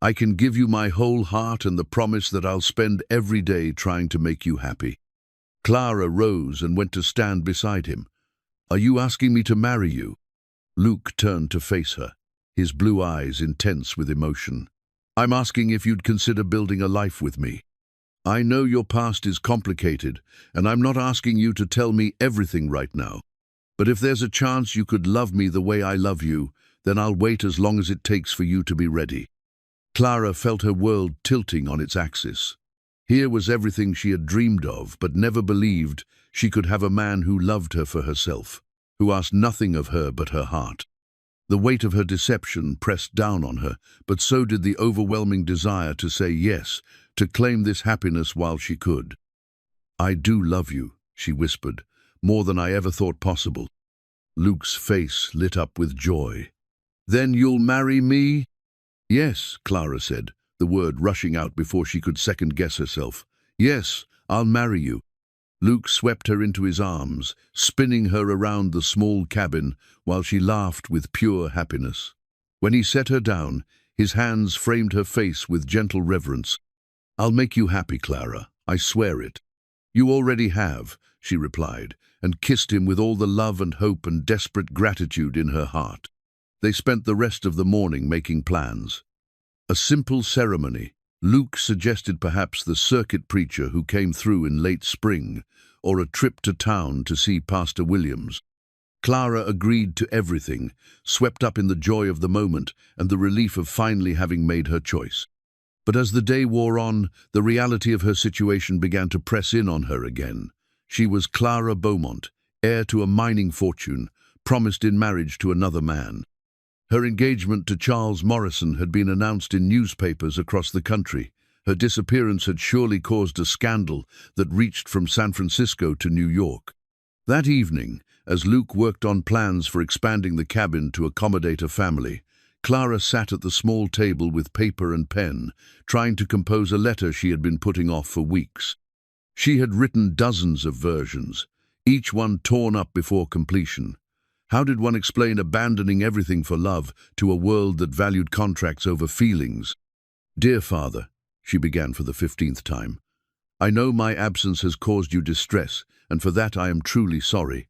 I can give you my whole heart and the promise that I'll spend every day trying to make you happy." Clara rose and went to stand beside him. "Are you asking me to marry you?" Luke turned to face her, his blue eyes intense with emotion. "I'm asking if you'd consider building a life with me. I know your past is complicated, and I'm not asking you to tell me everything right now. But if there's a chance you could love me the way I love you, then I'll wait as long as it takes for you to be ready." Clara felt her world tilting on its axis. Here was everything she had dreamed of, but never believed she could have a man who loved her for herself, who asked nothing of her but her heart. The weight of her deception pressed down on her, but so did the overwhelming desire to say yes, to claim this happiness while she could. "I do love you," she whispered, "more than I ever thought possible." Luke's face lit up with joy. "Then you'll marry me?" "Yes," Clara said, the word rushing out before she could second-guess herself. "Yes, I'll marry you." Luke swept her into his arms, spinning her around the small cabin while she laughed with pure happiness. When he set her down, his hands framed her face with gentle reverence. "I'll make you happy, Clara, I swear it." "You already have," she replied, and kissed him with all the love and hope and desperate gratitude in her heart. They spent the rest of the morning making plans. A simple ceremony. Luke suggested perhaps the circuit preacher who came through in late spring, or a trip to town to see Pastor Williams. Clara agreed to everything, swept up in the joy of the moment and the relief of finally having made her choice. But as the day wore on, the reality of her situation began to press in on her again. She was Clara Beaumont, heir to a mining fortune, promised in marriage to another man. Her engagement to Charles Morrison had been announced in newspapers across the country. Her disappearance had surely caused a scandal that reached from San Francisco to New York. That evening, as Luke worked on plans for expanding the cabin to accommodate a family, Clara sat at the small table with paper and pen, trying to compose a letter she had been putting off for weeks. She had written dozens of versions, each one torn up before completion. How did one explain abandoning everything for love to a world that valued contracts over feelings? "Dear Father," she began for the 15th time, I know my absence has caused you distress, and for that I am truly sorry.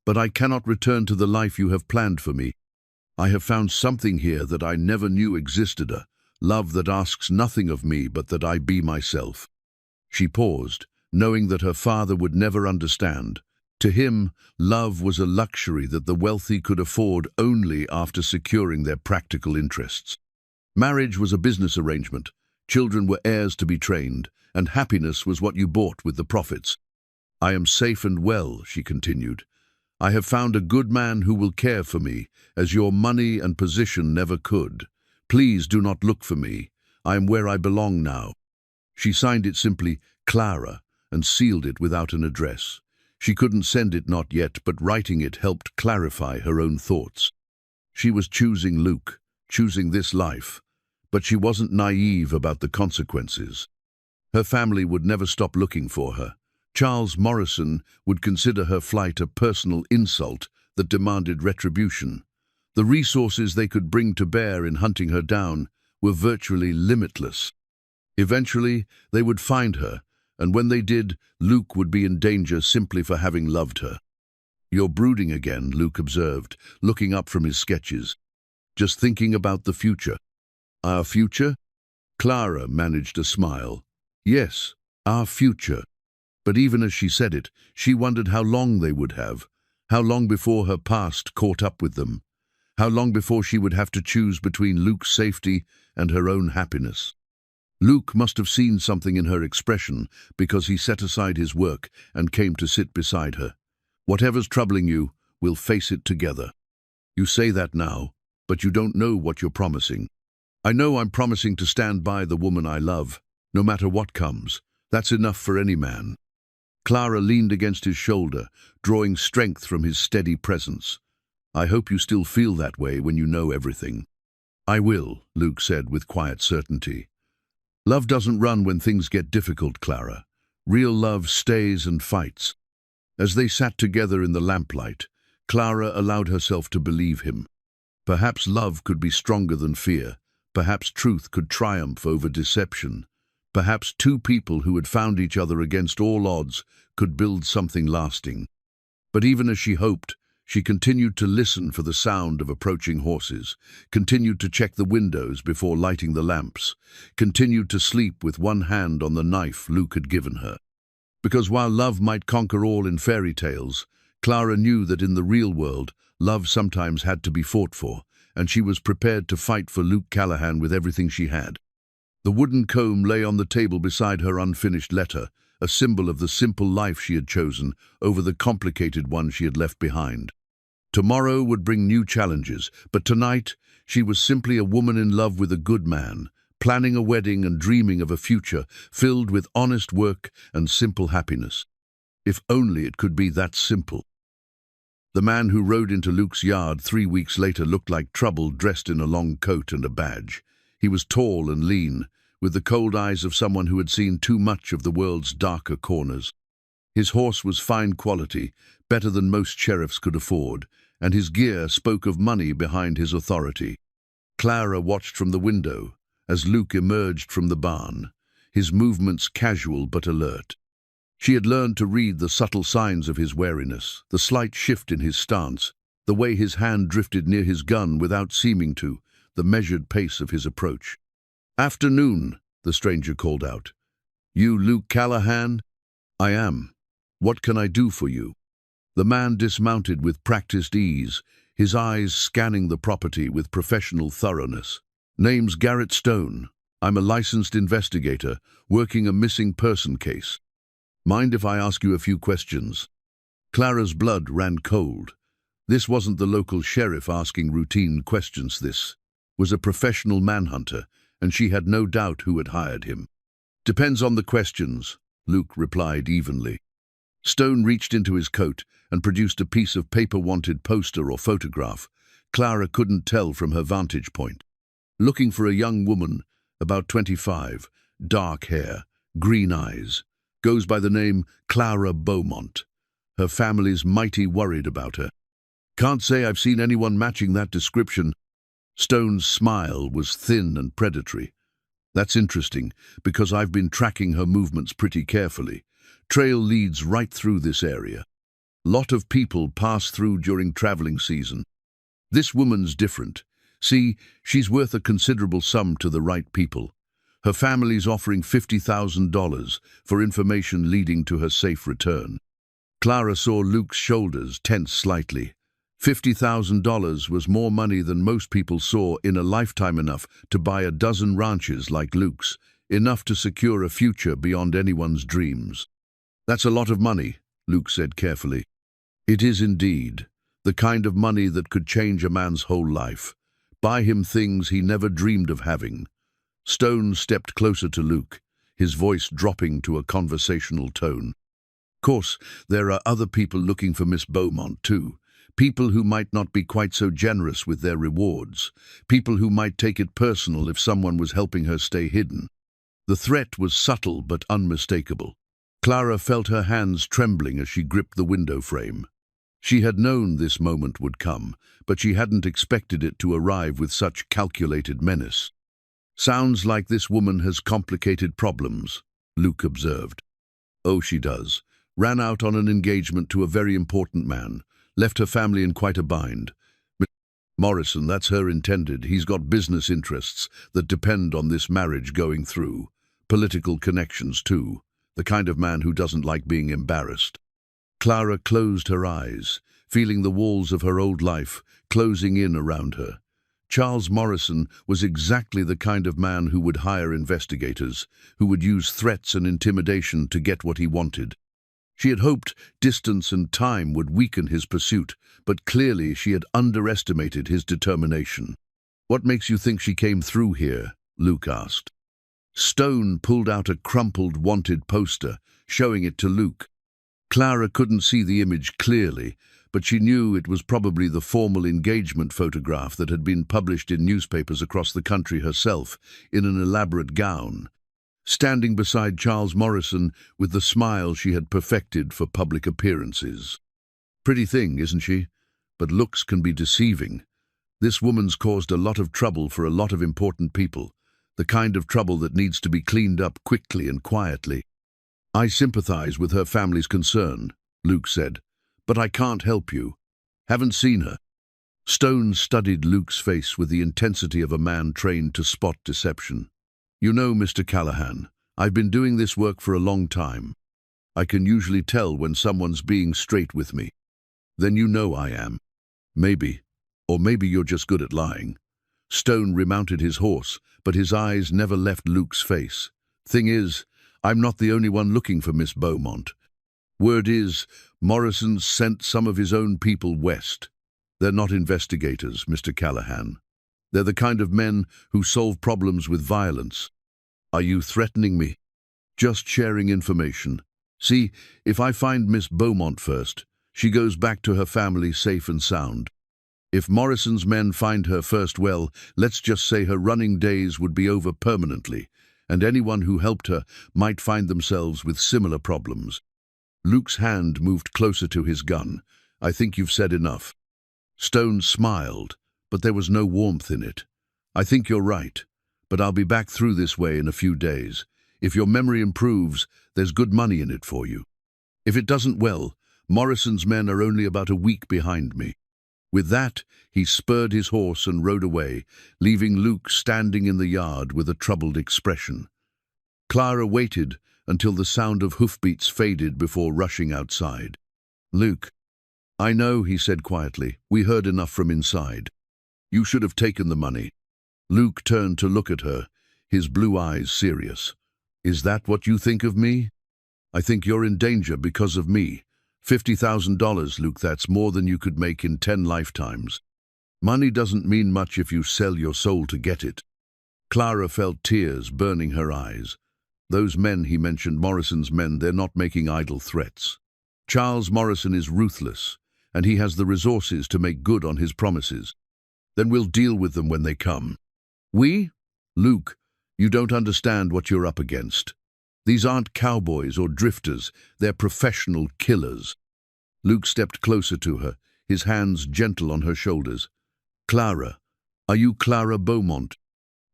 But I cannot return to the life you have planned for me. I have found something here that I never knew existed, a love that asks nothing of me but that I be myself." She paused, knowing that her father would never understand. To him, love was a luxury that the wealthy could afford only after securing their practical interests. Marriage was a business arrangement, children were heirs to be trained, and happiness was what you bought with the profits. "I am safe and well," she continued. "I have found a good man who will care for me, as your money and position never could. Please do not look for me. I am where I belong now." She signed it simply Clara and sealed it without an address. She couldn't send it not yet, but writing it helped clarify her own thoughts. She was choosing Luke, choosing this life, but she wasn't naive about the consequences. Her family would never stop looking for her. Charles Morrison would consider her flight a personal insult that demanded retribution. The resources they could bring to bear in hunting her down were virtually limitless. Eventually, they would find her, and when they did, Luke would be in danger simply for having loved her. "You're brooding again," Luke observed, looking up from his sketches. "Just thinking about the future." "Our future?" Clara managed a smile. "Yes, our future." But even as she said it, she wondered how long they would have, how long before her past caught up with them, how long before she would have to choose between Luke's safety and her own happiness. Luke must have seen something in her expression because he set aside his work and came to sit beside her. "Whatever's troubling you, we'll face it together. You say that now, but you don't know what you're promising." "I know I'm promising to stand by the woman I love, no matter what comes. That's enough for any man." Clara leaned against his shoulder, drawing strength from his steady presence. "I hope you still feel that way when you know everything." "I will," Luke said with quiet certainty. "Love doesn't run when things get difficult, Clara. Real love stays and fights." As they sat together in the lamplight, Clara allowed herself to believe him. Perhaps love could be stronger than fear. Perhaps truth could triumph over deception. Perhaps two people who had found each other against all odds could build something lasting. But even as she hoped, she continued to listen for the sound of approaching horses, continued to check the windows before lighting the lamps, continued to sleep with one hand on the knife Luke had given her. Because while love might conquer all in fairy tales, Clara knew that in the real world, love sometimes had to be fought for, and she was prepared to fight for Luke Callahan with everything she had. The wooden comb lay on the table beside her unfinished letter, a symbol of the simple life she had chosen over the complicated one she had left behind. Tomorrow would bring new challenges, but tonight she was simply a woman in love with a good man, planning a wedding and dreaming of a future filled with honest work and simple happiness. If only it could be that simple. The man who rode into Luke's yard 3 weeks later looked like trouble dressed in a long coat and a badge. He was tall and lean, with the cold eyes of someone who had seen too much of the world's darker corners. His horse was fine quality, better than most sheriffs could afford, and his gear spoke of money behind his authority. Clara watched from the window as Luke emerged from the barn, his movements casual but alert. She had learned to read the subtle signs of his wariness, the slight shift in his stance, the way his hand drifted near his gun without seeming to, the measured pace of his approach. "Afternoon," the stranger called out. "You Luke Callahan?" "I am. What can I do for you?" The man dismounted with practiced ease, his eyes scanning the property with professional thoroughness. "Name's Garrett Stone. I'm a licensed investigator, working a missing person case. Mind if I ask you a few questions?" Clara's blood ran cold. This wasn't the local sheriff asking routine questions. This was a professional manhunter, and she had no doubt who had hired him. "Depends on the questions," Luke replied evenly. Stone reached into his coat and produced a piece of paper-wanted poster or photograph. Clara couldn't tell from her vantage point. "Looking for a young woman, about 25, dark hair, green eyes. Goes by the name Clara Beaumont. Her family's mighty worried about her. Can't say I've seen anyone matching that description." Stone's smile was thin and predatory. That's interesting, because I've been tracking her movements pretty carefully. Trail leads right through this area. Lot of people pass through during traveling season. This woman's different. See, she's worth a considerable sum to the right people. Her family's offering $50,000 for information leading to her safe return. Clara saw Luke's shoulders tense slightly. $50,000 was more money than most people saw in a lifetime, enough to buy a dozen ranches like Luke's, enough to secure a future beyond anyone's dreams. That's a lot of money, Luke said carefully. It is indeed. The kind of money that could change a man's whole life, buy him things he never dreamed of having. Stone stepped closer to Luke, his voice dropping to a conversational tone. Of course, there are other people looking for Miss Beaumont too. People who might not be quite so generous with their rewards. People who might take it personal if someone was helping her stay hidden. The threat was subtle but unmistakable. Clara felt her hands trembling as she gripped the window frame. She had known this moment would come, but she hadn't expected it to arrive with such calculated menace. Sounds like this woman has complicated problems, Luke observed. Oh, she does. Ran out on an engagement to a very important man. Left her family in quite a bind. Morrison, that's her intended. He's got business interests that depend on this marriage going through. Political connections too. The kind of man who doesn't like being embarrassed. Clara closed her eyes, feeling the walls of her old life closing in around her. Charles Morrison was exactly the kind of man who would hire investigators, who would use threats and intimidation to get what he wanted. She had hoped distance and time would weaken his pursuit, but clearly she had underestimated his determination. "What makes you think she came through here?" Luke asked. Stone pulled out a crumpled wanted poster, showing it to Luke. Clara couldn't see the image clearly, but she knew it was probably the formal engagement photograph that had been published in newspapers across the country herself, in an elaborate gown, standing beside Charles Morrison with the smile she had perfected for public appearances. Pretty thing, isn't she? But looks can be deceiving. This woman's caused a lot of trouble for a lot of important people, the kind of trouble that needs to be cleaned up quickly and quietly. "I sympathize with her family's concern," Luke said, "but I can't help you. Haven't seen her." Stone studied Luke's face with the intensity of a man trained to spot deception. "You know, Mr. Callahan, I've been doing this work for a long time. I can usually tell when someone's being straight with me. Then you know I am. Maybe. Or maybe you're just good at lying." Stone remounted his horse, but his eyes never left Luke's face. "Thing is, I'm not the only one looking for Miss Beaumont. Word is, Morrison's sent some of his own people west. They're not investigators, Mr. Callahan. They're the kind of men who solve problems with violence." "Are you threatening me?" "Just sharing information. See, if I find Miss Beaumont first, she goes back to her family safe and sound. If Morrison's men find her first, well, let's just say her running days would be over permanently, and anyone who helped her might find themselves with similar problems." Luke's hand moved closer to his gun. "I think you've said enough." Stone smiled, but there was no warmth in it. "I think you're right, but I'll be back through this way in a few days. If your memory improves, there's good money in it for you. If it doesn't, well, Morrison's men are only about a week behind me." With that, he spurred his horse and rode away, leaving Luke standing in the yard with a troubled expression. Clara waited until the sound of hoofbeats faded before rushing outside. "Luke." "I know," he said quietly. "We heard enough from inside. You should have taken the money." Luke turned to look at her, his blue eyes serious. "Is that what you think of me?" "I think you're in danger because of me. $50,000, Luke, that's more than you could make in 10 lifetimes. Money doesn't mean much if you sell your soul to get it." Clara felt tears burning her eyes. Those men he mentioned, Morrison's men, they're not making idle threats. Charles Morrison is ruthless, and he has the resources to make good on his promises. Then we'll deal with them when they come. "We?" "Luke, you don't understand what you're up against. These aren't cowboys or drifters, they're professional killers." Luke stepped closer to her, his hands gentle on her shoulders. "Clara, are you Clara Beaumont?"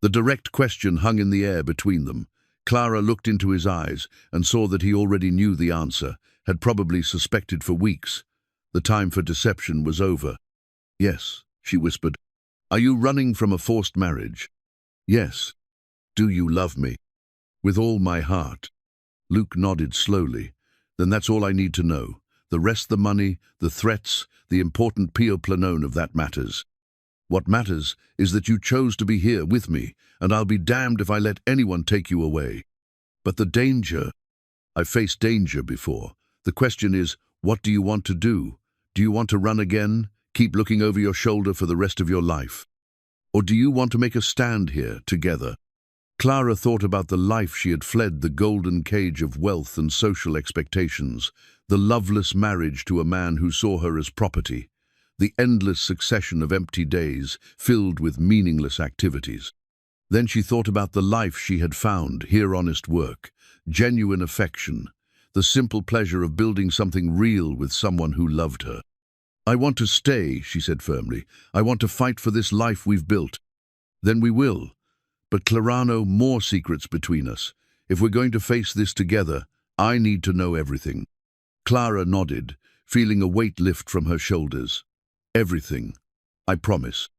The direct question hung in the air between them. Clara looked into his eyes and saw that he already knew the answer, had probably suspected for weeks. The time for deception was over. "Yes," she whispered. "Are you running from a forced marriage?" "Yes." "Do you love me?" "With all my heart." Luke nodded slowly. "Then that's all I need to know. The rest, the money, the threats, the important pio planon of that matters. What matters is that you chose to be here with me, and I'll be damned if I let anyone take you away. But the danger, I've faced danger before. The question is, what do you want to do? Do you want to run again, keep looking over your shoulder for the rest of your life? Or do you want to make a stand here, together?" Clara thought about the life she had fled, the golden cage of wealth and social expectations, the loveless marriage to a man who saw her as property, the endless succession of empty days filled with meaningless activities. Then she thought about the life she had found, here honest work, genuine affection, the simple pleasure of building something real with someone who loved her. "I want to stay," she said firmly. "I want to fight for this life we've built." "Then we will. But Clarano, more secrets between us. If we're going to face this together, I need to know everything." Clara nodded, feeling a weight lift from her shoulders. "Everything. I promise."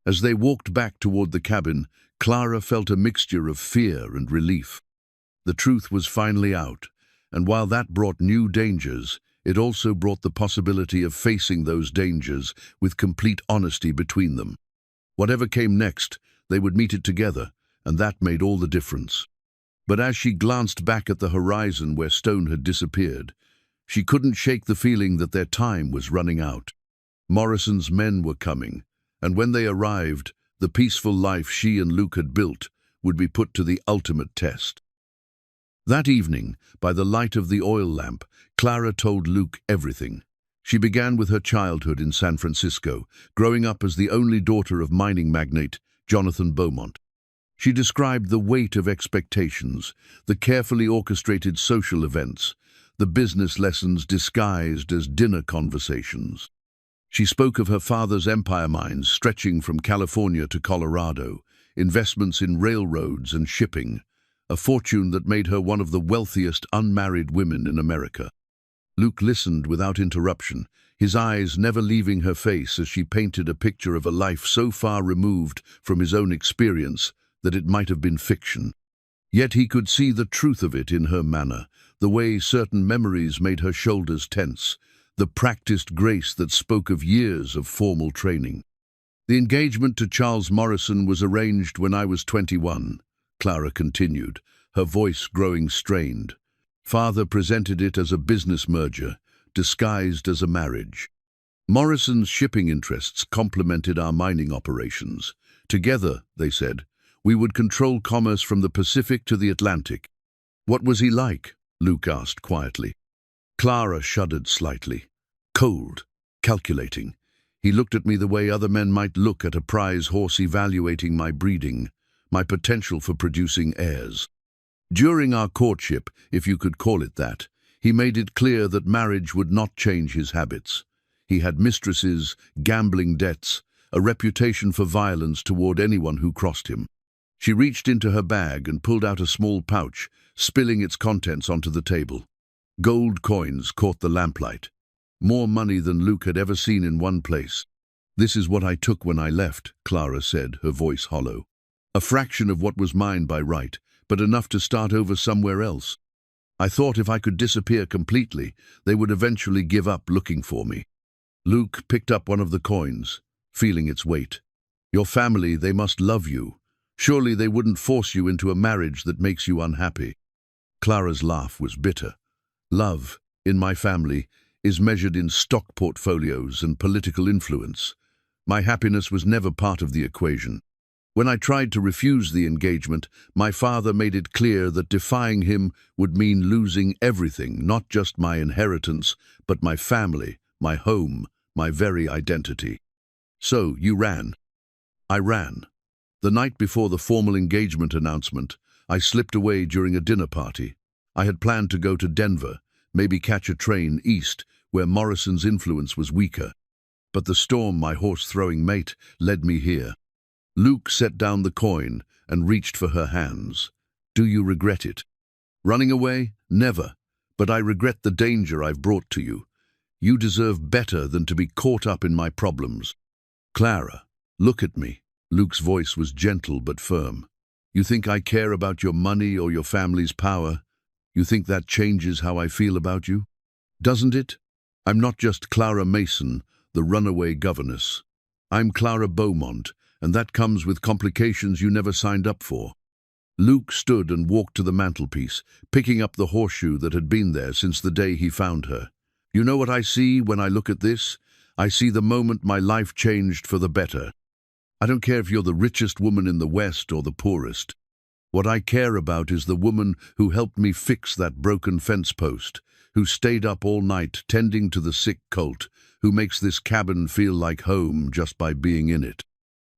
As they walked back toward the cabin, Clara felt a mixture of fear and relief. The truth was finally out, and while that brought new dangers, it also brought the possibility of facing those dangers with complete honesty between them. Whatever came next, they would meet it together, and that made all the difference. But as she glanced back at the horizon where Stone had disappeared, she couldn't shake the feeling that their time was running out. Morrison's men were coming, and when they arrived, the peaceful life she and Luke had built would be put to the ultimate test. That evening, by the light of the oil lamp, Clara told Luke everything. She began with her childhood in San Francisco, growing up as the only daughter of mining magnate Jonathan Beaumont. She described the weight of expectations, the carefully orchestrated social events, the business lessons disguised as dinner conversations. She spoke of her father's empire mines stretching from California to Colorado, investments in railroads and shipping, a fortune that made her one of the wealthiest unmarried women in America. Luke listened without interruption, his eyes never leaving her face as she painted a picture of a life so far removed from his own experience that it might have been fiction. Yet he could see the truth of it in her manner, the way certain memories made her shoulders tense, the practiced grace that spoke of years of formal training. "The engagement to Charles Morrison was arranged when I was 21, Clara continued, her voice growing strained. "Father presented it as a business merger, disguised as a marriage. Morrison's shipping interests complemented our mining operations. Together, they said, we would control commerce from the Pacific to the Atlantic." "What was he like?" Luke asked quietly. Clara shuddered slightly. "Cold, calculating. He looked at me the way other men might look at a prize horse, evaluating my breeding, my potential for producing heirs. During our courtship, if you could call it that, he made it clear that marriage would not change his habits. He had mistresses, gambling debts, a reputation for violence toward anyone who crossed him." She reached into her bag and pulled out a small pouch, spilling its contents onto the table. Gold coins caught the lamplight. More money than Luke had ever seen in one place. "This is what I took when I left," Clara said, her voice hollow. "A fraction of what was mine by right, but enough to start over somewhere else. I thought if I could disappear completely, they would eventually give up looking for me." Luke picked up one of the coins, feeling its weight. "Your family, they must love you. Surely they wouldn't force you into a marriage that makes you unhappy." Clara's laugh was bitter. "Love, in my family, is measured in stock portfolios and political influence. My happiness was never part of the equation. When I tried to refuse the engagement, my father made it clear that defying him would mean losing everything, not just my inheritance, but my family, my home, my very identity." "So, you ran?" "I ran. The night before the formal engagement announcement, I slipped away during a dinner party. I had planned to go to Denver, maybe catch a train east, where Morrison's influence was weaker. But the storm, my horse-throwing mate, led me here." Luke set down the coin and reached for her hands. Do you regret it? Running away? Never. But I regret the danger I've brought to you. You deserve better than to be caught up in my problems. Clara, look at me. Luke's voice was gentle but firm. You think I care about your money or your family's power? You think that changes how I feel about you? Doesn't it? I'm not just Clara Mason, the runaway governess. I'm Clara Beaumont, and that comes with complications you never signed up for. Luke stood and walked to the mantelpiece, picking up the horseshoe that had been there since the day he found her. You know what I see when I look at this? I see the moment my life changed for the better. I don't care if you're the richest woman in the West or the poorest. What I care about is the woman who helped me fix that broken fence post, who stayed up all night tending to the sick colt, who makes this cabin feel like home just by being in it.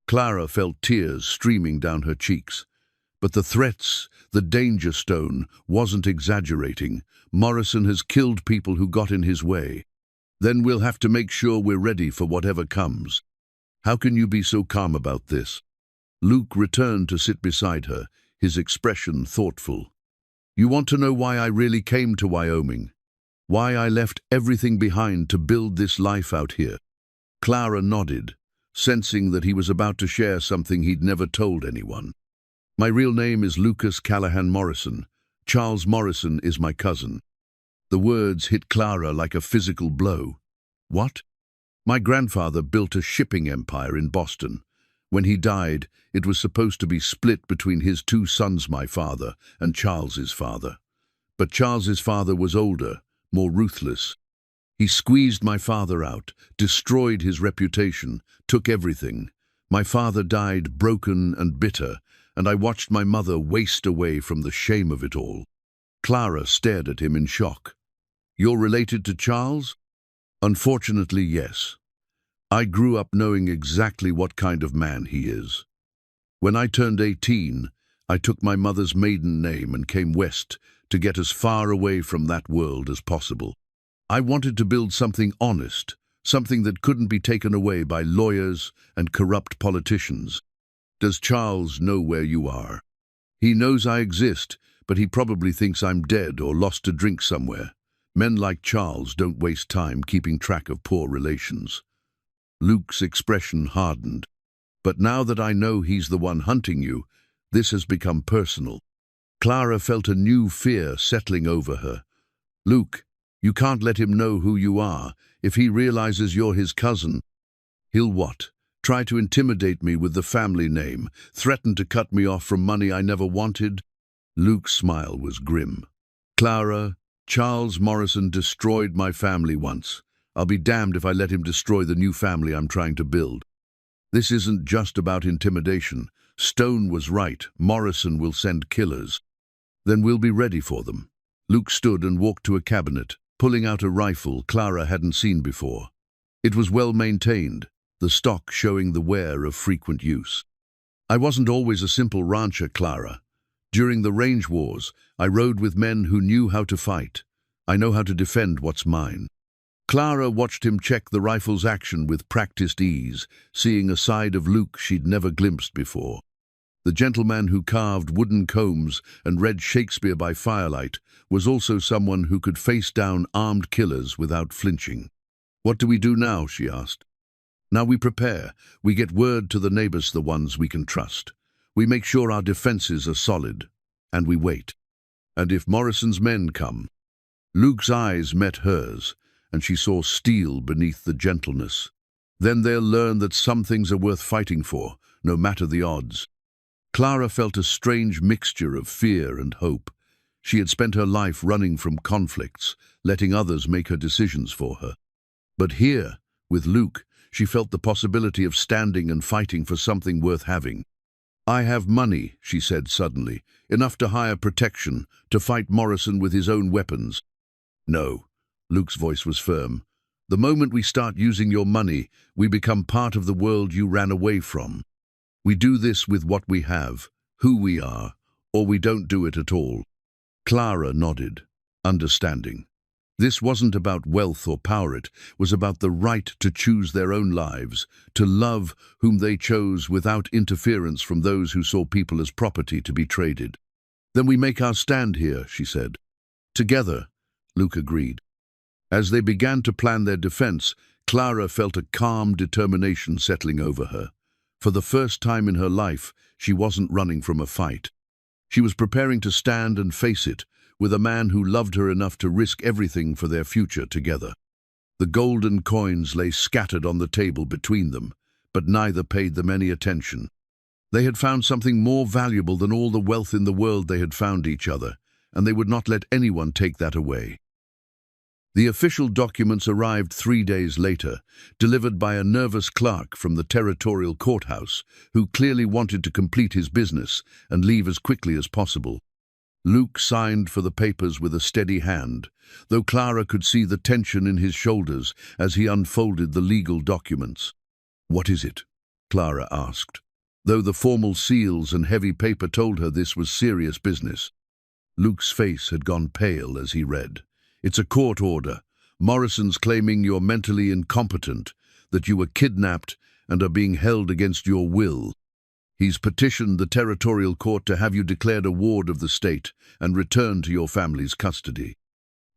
Clara felt tears streaming down her cheeks. But the threats, the danger stone, wasn't exaggerating. Morrison has killed people who got in his way. Then we'll have to make sure we're ready for whatever comes. How can you be so calm about this? Luke returned to sit beside her, his expression thoughtful. You want to know why I really came to Wyoming? Why I left everything behind to build this life out here? Clara nodded, sensing that he was about to share something he'd never told anyone. My real name is Lucas Callahan Morrison. Charles Morrison is my cousin. The words hit Clara like a physical blow. What? My grandfather built a shipping empire in Boston. When he died, it was supposed to be split between his two sons, my father, and Charles's father. But Charles's father was older, more ruthless. He squeezed my father out, destroyed his reputation, took everything. My father died broken and bitter, and I watched my mother waste away from the shame of it all. Clara stared at him in shock. You're related to Charles? Unfortunately, yes. I grew up knowing exactly what kind of man he is. When I turned 18, I took my mother's maiden name and came west to get as far away from that world as possible. I wanted to build something honest, something that couldn't be taken away by lawyers and corrupt politicians. Does Charles know where you are? He knows I exist, but he probably thinks I'm dead or lost to drink somewhere. Men like Charles don't waste time keeping track of poor relations. Luke's expression hardened. But now that I know he's the one hunting you, this has become personal. Clara felt a new fear settling over her. Luke, you can't let him know who you are. If he realizes you're his cousin, he'll what? Try to intimidate me with the family name, threaten to cut me off from money I never wanted? Luke's smile was grim. Clara, Charles Morrison destroyed my family once. I'll be damned if I let him destroy the new family I'm trying to build. This isn't just about intimidation. Stone was right. Morrison will send killers. Then we'll be ready for them. Luke stood and walked to a cabinet, pulling out a rifle Clara hadn't seen before. It was well maintained, the stock showing the wear of frequent use. I wasn't always a simple rancher, Clara. During the range wars, I rode with men who knew how to fight. I know how to defend what's mine. Clara watched him check the rifle's action with practiced ease, seeing a side of Luke she'd never glimpsed before. The gentleman who carved wooden combs and read Shakespeare by firelight was also someone who could face down armed killers without flinching. What do we do now? She asked. Now we prepare. We get word to the neighbors, the ones we can trust. We make sure our defenses are solid. And we wait. And if Morrison's men come? Luke's eyes met hers, and she saw steel beneath the gentleness. Then they'll learn that some things are worth fighting for, no matter the odds. Clara felt a strange mixture of fear and hope. She had spent her life running from conflicts, letting others make her decisions for her. But here, with Luke, she felt the possibility of standing and fighting for something worth having. I have money, she said suddenly, enough to hire protection, to fight Morrison with his own weapons. No. Luke's voice was firm. The moment we start using your money, we become part of the world you ran away from. We do this with what we have, who we are, or we don't do it at all. Clara nodded, understanding. This wasn't about wealth or power, it was about the right to choose their own lives, to love whom they chose without interference from those who saw people as property to be traded. "Then we make our stand here," she said. "Together," Luke agreed. As they began to plan their defense, Clara felt a calm determination settling over her. For the first time in her life, she wasn't running from a fight. She was preparing to stand and face it, with a man who loved her enough to risk everything for their future together. The golden coins lay scattered on the table between them, but neither paid them any attention. They had found something more valuable than all the wealth in the world. They had found each other, and they would not let anyone take that away. The official documents arrived 3 days later, delivered by a nervous clerk from the territorial courthouse, who clearly wanted to complete his business and leave as quickly as possible. Luke signed for the papers with a steady hand, though Clara could see the tension in his shoulders as he unfolded the legal documents. "What is it?" Clara asked, though the formal seals and heavy paper told her this was serious business. Luke's face had gone pale as he read. "It's a court order. Morrison's claiming you're mentally incompetent, that you were kidnapped and are being held against your will. He's petitioned the territorial court to have you declared a ward of the state and returned to your family's custody."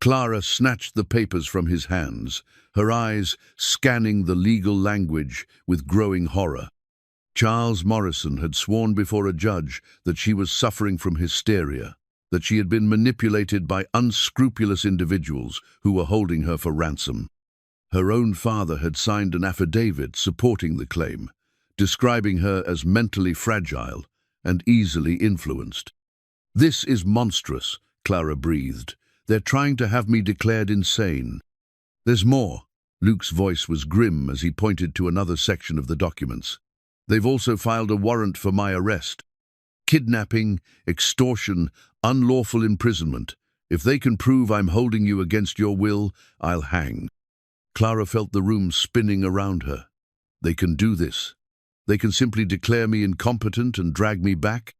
Clara snatched the papers from his hands, her eyes scanning the legal language with growing horror. Charles Morrison had sworn before a judge that she was suffering from hysteria, that she had been manipulated by unscrupulous individuals who were holding her for ransom. Her own father had signed an affidavit supporting the claim, describing her as mentally fragile and easily influenced. "This is monstrous," Clara breathed. "They're trying to have me declared insane." "There's more." Luke's voice was grim as he pointed to another section of the documents. "They've also filed a warrant for my arrest. Kidnapping, extortion, unlawful imprisonment. If they can prove I'm holding you against your will, I'll hang." Clara felt the room spinning around her. They can do this. They can simply declare me incompetent and drag me back?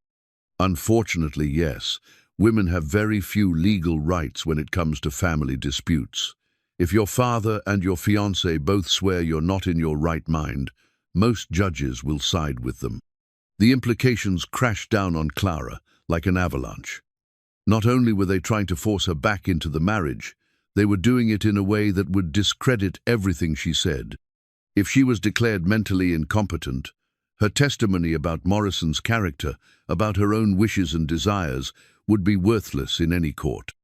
Unfortunately, yes. Women have very few legal rights when it comes to family disputes. If your father and your fiancé both swear you're not in your right mind, most judges will side with them. The implications crashed down on Clara like an avalanche. Not only were they trying to force her back into the marriage, they were doing it in a way that would discredit everything she said. If she was declared mentally incompetent, her testimony about Morrison's character, about her own wishes and desires, would be worthless in any court.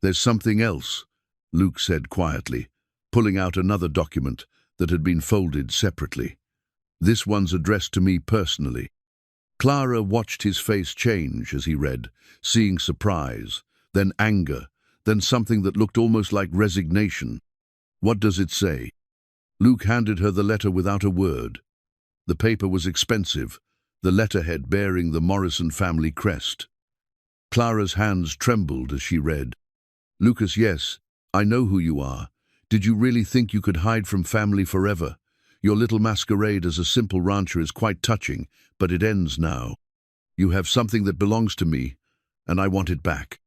"There's something else," Luke said quietly, pulling out another document that had been folded separately. "This one's addressed to me personally." Clara watched his face change as he read, seeing surprise, then anger, then something that looked almost like resignation. "What does it say?" Luke handed her the letter without a word. The paper was expensive, the letterhead bearing the Morrison family crest. Clara's hands trembled as she read. "Lucas, yes, I know who you are. Did you really think you could hide from family forever? Your little masquerade as a simple rancher is quite touching, but it ends now. You have something that belongs to me, and I want it back.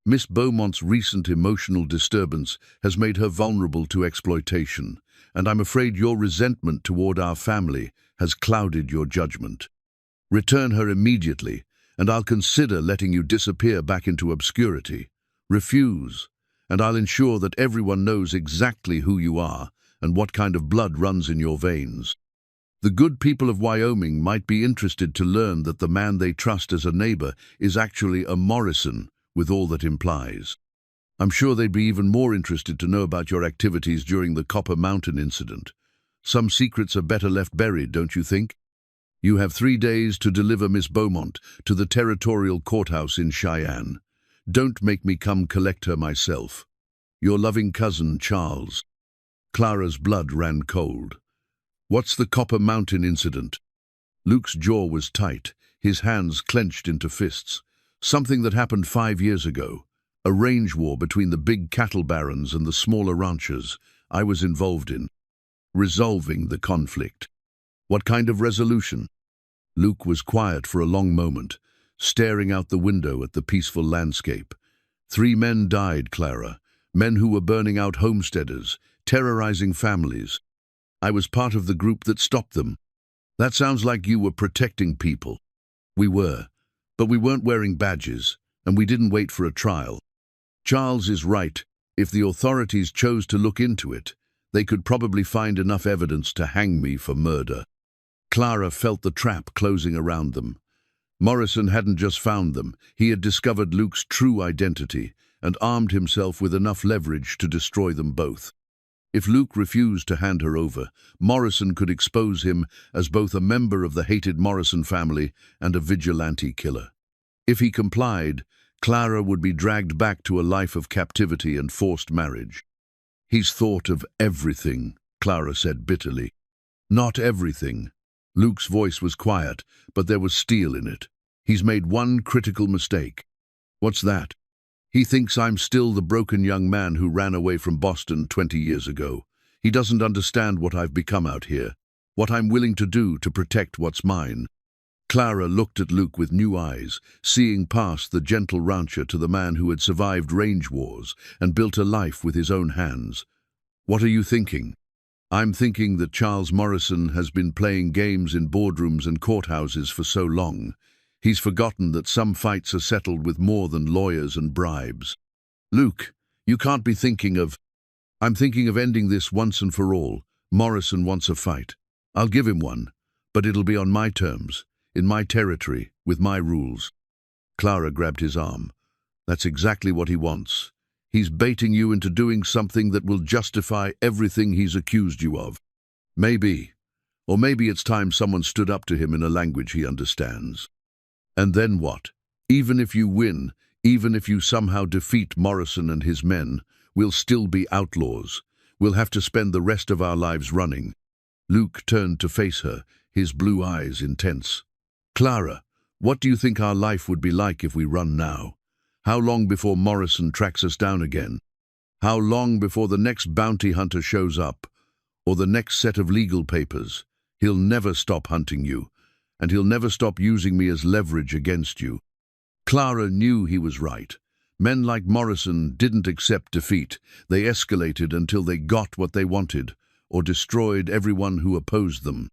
Miss Beaumont's recent emotional disturbance has made her vulnerable to exploitation, and I'm afraid your resentment toward our family has clouded your judgment. Return her immediately, and I'll consider letting you disappear back into obscurity. Refuse, and I'll ensure that everyone knows exactly who you are and what kind of blood runs in your veins. The good people of Wyoming might be interested to learn that the man they trust as a neighbor is actually a Morrison, with all that implies. I'm sure they'd be even more interested to know about your activities during the Copper Mountain incident. Some secrets are better left buried, don't you think? You have 3 days to deliver Miss Beaumont to the territorial courthouse in Cheyenne. Don't make me come collect her myself. Your loving cousin, Charles." Clara's blood ran cold. "What's the Copper Mountain incident?" Luke's jaw was tight, his hands clenched into fists. "Something that happened 5 years ago. A range war between the big cattle barons and the smaller ranchers. I was involved in resolving the conflict." "What kind of resolution?" Luke was quiet for a long moment, staring out the window at the peaceful landscape. 3 men died, Clara, Men who were burning out homesteaders, terrorizing families. I was part of the group that stopped them. That sounds like you were protecting people. We were, but we weren't wearing badges, and we didn't wait for a trial. Charles is right. If the authorities chose to look into it, they could probably find enough evidence to hang me for murder. Clara felt the trap closing around them. Morrison hadn't just found them. He had discovered Luke's true identity and armed himself with enough leverage to destroy them both. If Luke refused to hand her over, Morrison could expose him as both a member of the hated Morrison family and a vigilante killer. If he complied, Clara would be dragged back to a life of captivity and forced marriage. He's thought of everything, Clara said bitterly. Not everything. Luke's voice was quiet, but there was steel in it. He's made one critical mistake. What's that? He thinks I'm still the broken young man who ran away from Boston 20 years ago. He doesn't understand what I've become out here, what I'm willing to do to protect what's mine. Clara looked at Luke with new eyes, seeing past the gentle rancher to the man who had survived range wars and built a life with his own hands. What are you thinking? I'm thinking that Charles Morrison has been playing games in boardrooms and courthouses for so long. He's forgotten that some fights are settled with more than lawyers and bribes. Luke, you can't be thinking of... I'm thinking of ending this once and for all. Morrison wants a fight. I'll give him one, but it'll be on my terms, in my territory, with my rules. Clara grabbed his arm. That's exactly what he wants. He's baiting you into doing something that will justify everything he's accused you of. Maybe. Or maybe it's time someone stood up to him in a language he understands. And then what? Even if you win, even if you somehow defeat Morrison and his men, we'll still be outlaws. We'll have to spend the rest of our lives running. Luke turned to face her, his blue eyes intense. Clara, what do you think our life would be like if we run now? How long before Morrison tracks us down again? How long before the next bounty hunter shows up? Or the next set of legal papers? He'll never stop hunting you. And he'll never stop using me as leverage against you. Clara knew he was right. Men like Morrison didn't accept defeat. They escalated until they got what they wanted, or destroyed everyone who opposed them.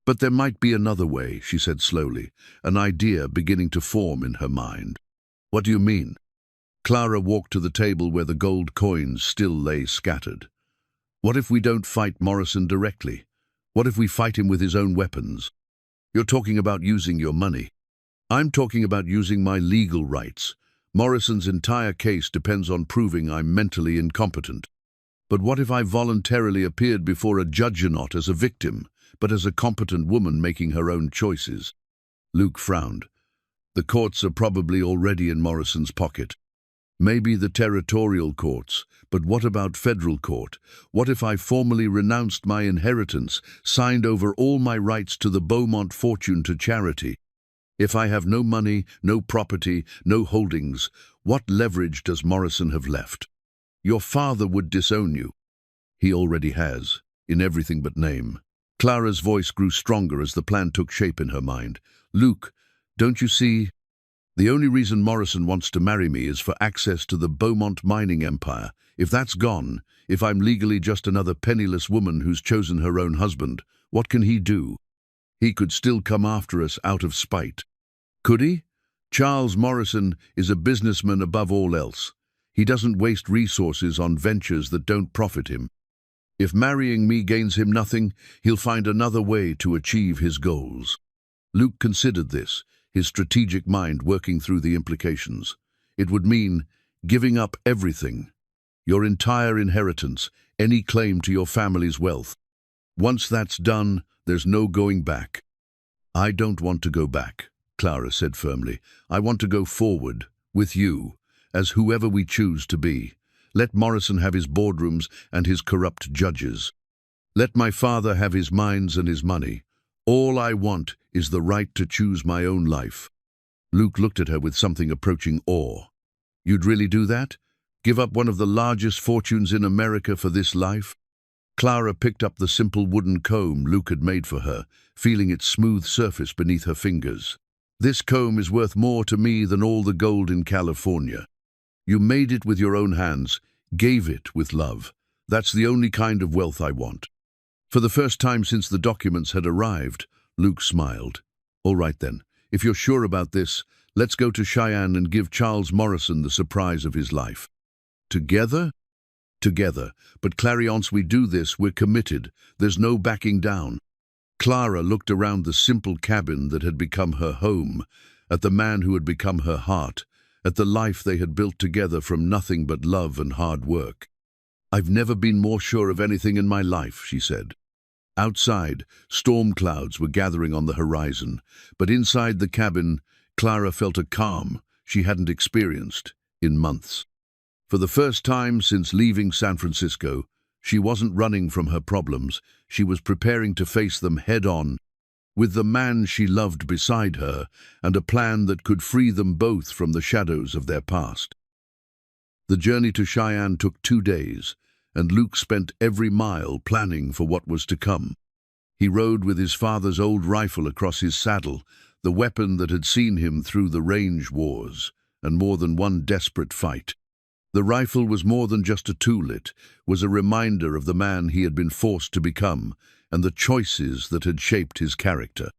But there might be another way, she said slowly, an idea beginning to form in her mind. What do you mean? Clara walked to the table where the gold coins still lay scattered. What if we don't fight Morrison directly? What if we fight him with his own weapons? You're talking about using your money. I'm talking about using my legal rights. Morrison's entire case depends on proving I'm mentally incompetent. But what if I voluntarily appeared before a judge not as a victim, but as a competent woman making her own choices? Luke frowned. The courts are probably already in Morrison's pocket. Maybe the territorial courts, but what about federal court? What if I formally renounced my inheritance, signed over all my rights to the Beaumont fortune to charity? If I have no money, no property, no holdings, what leverage does Morrison have left? Your father would disown you. He already has, in everything but name. Clara's voice grew stronger as the plan took shape in her mind. Luke, don't you see? The only reason Morrison wants to marry me is for access to the Beaumont mining empire. If that's gone, if I'm legally just another penniless woman who's chosen her own husband, what can he do? He could still come after us out of spite. Could he? Charles Morrison is a businessman above all else. He doesn't waste resources on ventures that don't profit him. If marrying me gains him nothing, he'll find another way to achieve his goals. Luke considered this, his strategic mind working through the implications. It would mean giving up everything, your entire inheritance, any claim to your family's wealth. Once that's done, there's no going back. I don't want to go back, Clara said firmly. I want to go forward, with you, as whoever we choose to be. Let Morrison have his boardrooms and his corrupt judges. Let my father have his mines and his money. All I want is the right to choose my own life. Luke looked at her with something approaching awe. You'd really do that? Give up one of the largest fortunes in America for this life? Clara picked up the simple wooden comb Luke had made for her, feeling its smooth surface beneath her fingers. This comb is worth more to me than all the gold in California. You made it with your own hands. gave it with love. That's the only kind of wealth I want. For the first time since the documents had arrived, Luke smiled. All right then, if you're sure about this, let's go to Cheyenne and give Charles Morrison the surprise of his life. Together? Together. But Clariance, we do this, we're committed. There's no backing down. Clara looked around the simple cabin that had become her home, at the man who had become her heart, at the life they had built together from nothing but love and hard work. I've never been more sure of anything in my life, she said. Outside, storm clouds were gathering on the horizon, but inside the cabin, Clara felt a calm she hadn't experienced in months. For the first time since leaving San Francisco, she wasn't running from her problems, she was preparing to face them head-on, with the man she loved beside her and a plan that could free them both from the shadows of their past. The journey to Cheyenne took 2 days, and Luke spent every mile planning for what was to come. He rode with his father's old rifle across his saddle, the weapon that had seen him through the range wars and more than one desperate fight. The rifle was more than just a tool, it was a reminder of the man he had been forced to become and the choices that had shaped his character.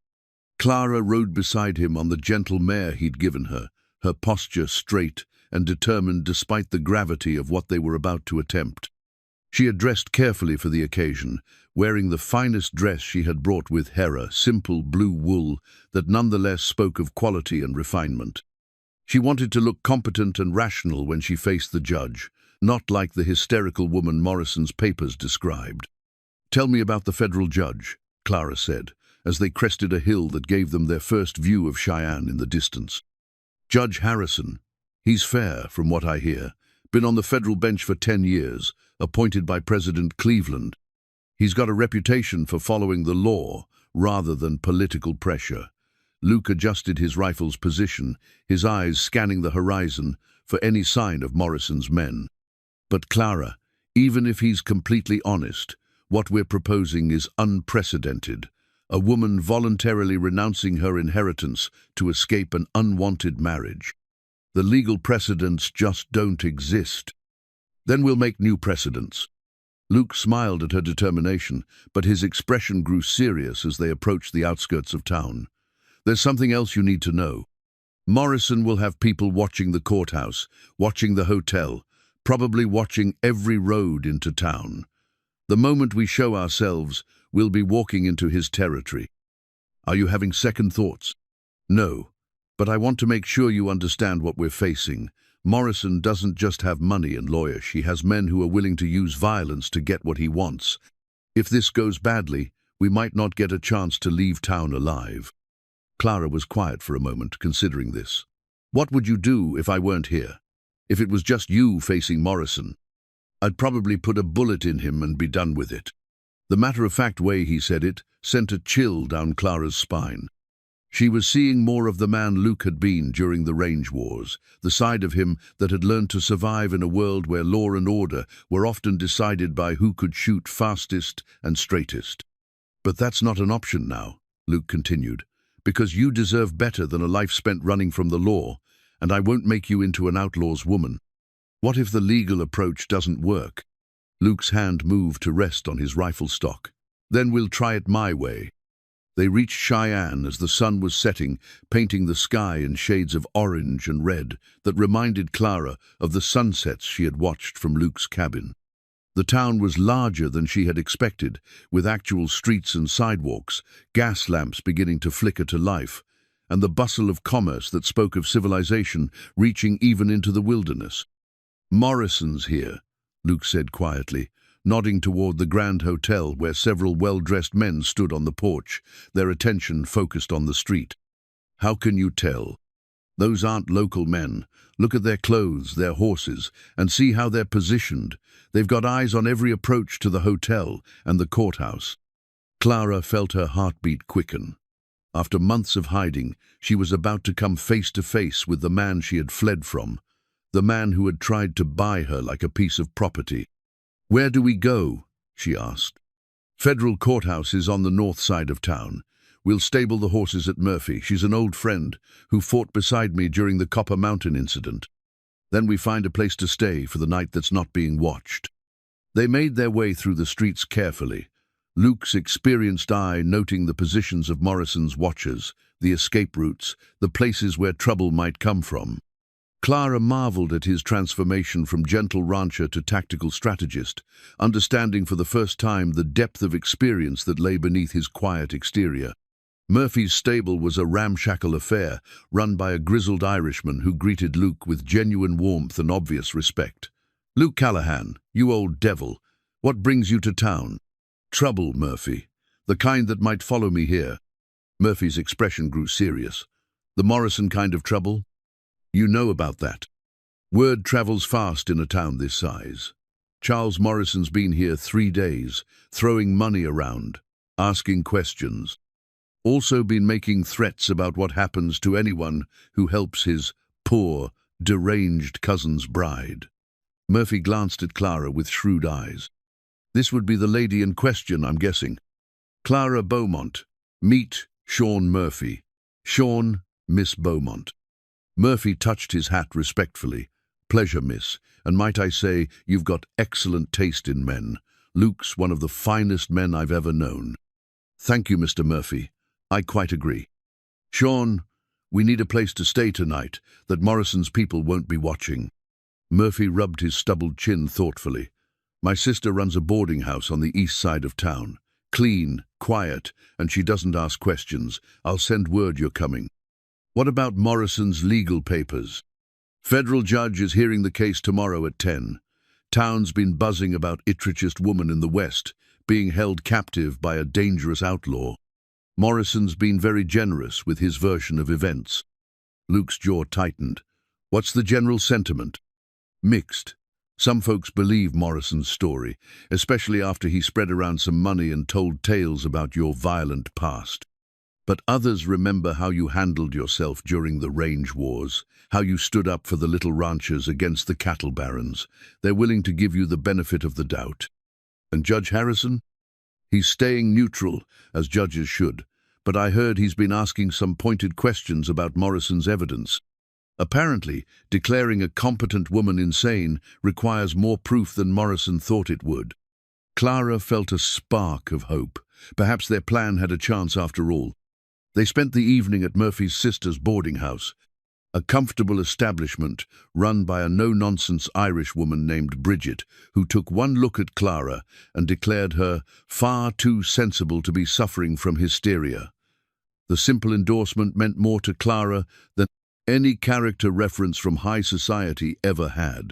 Clara rode beside him on the gentle mare he'd given her, her posture straight and determined despite the gravity of what they were about to attempt. She had dressed carefully for the occasion, wearing the finest dress she had brought with Hera, simple blue wool that nonetheless spoke of quality and refinement. She wanted to look competent and rational when she faced the judge, not like the hysterical woman Morrison's papers described. "Tell me about the federal judge," Clara said, as they crested a hill that gave them their first view of Cheyenne in the distance. "Judge Harrison. He's fair, from what I hear. Been on the federal bench for 10 years, appointed by President Cleveland. He's got a reputation for following the law rather than political pressure." Luke adjusted his rifle's position, his eyes scanning the horizon for any sign of Morrison's men. "But Clara, even if he's completely honest, what we're proposing is unprecedented. A woman voluntarily renouncing her inheritance to escape an unwanted marriage. The legal precedents just don't exist." "Then we'll make new precedents." Luke smiled at her determination, but his expression grew serious as they approached the outskirts of town. "There's something else you need to know. Morrison will have people watching the courthouse, watching the hotel, probably watching every road into town. The moment we show ourselves, we'll be walking into his territory. Are you having second thoughts?" "No, but I want to make sure you understand what we're facing. Morrison doesn't just have money and lawyers, he has men who are willing to use violence to get what he wants. If this goes badly, we might not get a chance to leave town alive." Clara was quiet for a moment, considering this. "What would you do if I weren't here? If it was just you facing Morrison?" "I'd probably put a bullet in him and be done with it." The matter-of-fact way he said it sent a chill down Clara's spine. She was seeing more of the man Luke had been during the range wars, the side of him that had learned to survive in a world where law and order were often decided by who could shoot fastest and straightest. "But that's not an option now," Luke continued, "because you deserve better than a life spent running from the law, and I won't make you into an outlaw's woman. What if the legal approach doesn't work?" Luke's hand moved to rest on his rifle stock. "Then we'll try it my way." They reached Cheyenne as the sun was setting, painting the sky in shades of orange and red that reminded Clara of the sunsets she had watched from Luke's cabin. The town was larger than she had expected, with actual streets and sidewalks, gas lamps beginning to flicker to life, and the bustle of commerce that spoke of civilization reaching even into the wilderness. "Morrison's here," Luke said quietly, nodding toward the Grand Hotel where several well-dressed men stood on the porch, their attention focused on the street. "How can you tell? Those aren't local men. Look at their clothes, their horses, and see how they're positioned. They've got eyes on every approach to the hotel and the courthouse." Clara felt her heartbeat quicken. After months of hiding, she was about to come face to face with the man she had fled from, the man who had tried to buy her like a piece of property. "Where do we go?" she asked. "Federal courthouse is on the north side of town. We'll stable the horses at Murphy. She's an old friend who fought beside me during the Copper Mountain incident." Then we find a place to stay for the night that's not being watched. They made their way through the streets carefully, Luke's experienced eye noting the positions of Morrison's watchers, the escape routes, the places where trouble might come from. Clara marveled at his transformation from gentle rancher to tactical strategist, understanding for the first time the depth of experience that lay beneath his quiet exterior. Murphy's stable was a ramshackle affair, run by a grizzled Irishman who greeted Luke with genuine warmth and obvious respect. "Luke Callahan, you old devil, what brings you to town?" "Trouble, Murphy. The kind that might follow me here." Murphy's expression grew serious. "The Morrison kind of trouble? You know about that. Word travels fast in a town this size. Charles Morrison's been here 3 days, throwing money around, asking questions. Also been making threats about what happens to anyone who helps his poor, deranged cousin's bride." Murphy glanced at Clara with shrewd eyes. "This would be the lady in question, I'm guessing. Clara Beaumont. Meet Sean Murphy. Sean, Miss Beaumont." Murphy touched his hat respectfully. "Pleasure, miss, and might I say, you've got excellent taste in men. Luke's one of the finest men I've ever known." "Thank you, Mr. Murphy. I quite agree. Sean, we need a place to stay tonight that Morrison's people won't be watching." Murphy rubbed his stubbled chin thoughtfully. "My sister runs a boarding house on the east side of town. Clean, quiet, and she doesn't ask questions. I'll send word you're coming." "What about Morrison's legal papers?" "Federal judge is hearing the case tomorrow at 10. Town's been buzzing about Ittrichist woman in the West being held captive by a dangerous outlaw. Morrison's been very generous with his version of events." Luke's jaw tightened. "What's the general sentiment?" "Mixed. Some folks believe Morrison's story, especially after he spread around some money and told tales about your violent past. But others remember how you handled yourself during the range wars, how you stood up for the little ranchers against the cattle barons. They're willing to give you the benefit of the doubt." "And Judge Harrison?" "He's staying neutral, as judges should, but I heard he's been asking some pointed questions about Morrison's evidence. Apparently, declaring a competent woman insane requires more proof than Morrison thought it would." Clara felt a spark of hope. Perhaps their plan had a chance after all. They spent the evening at Murphy's sister's boarding house, a comfortable establishment run by a no-nonsense Irish woman named Bridget, who took one look at Clara and declared her far too sensible to be suffering from hysteria. The simple endorsement meant more to Clara than any character reference from high society ever had.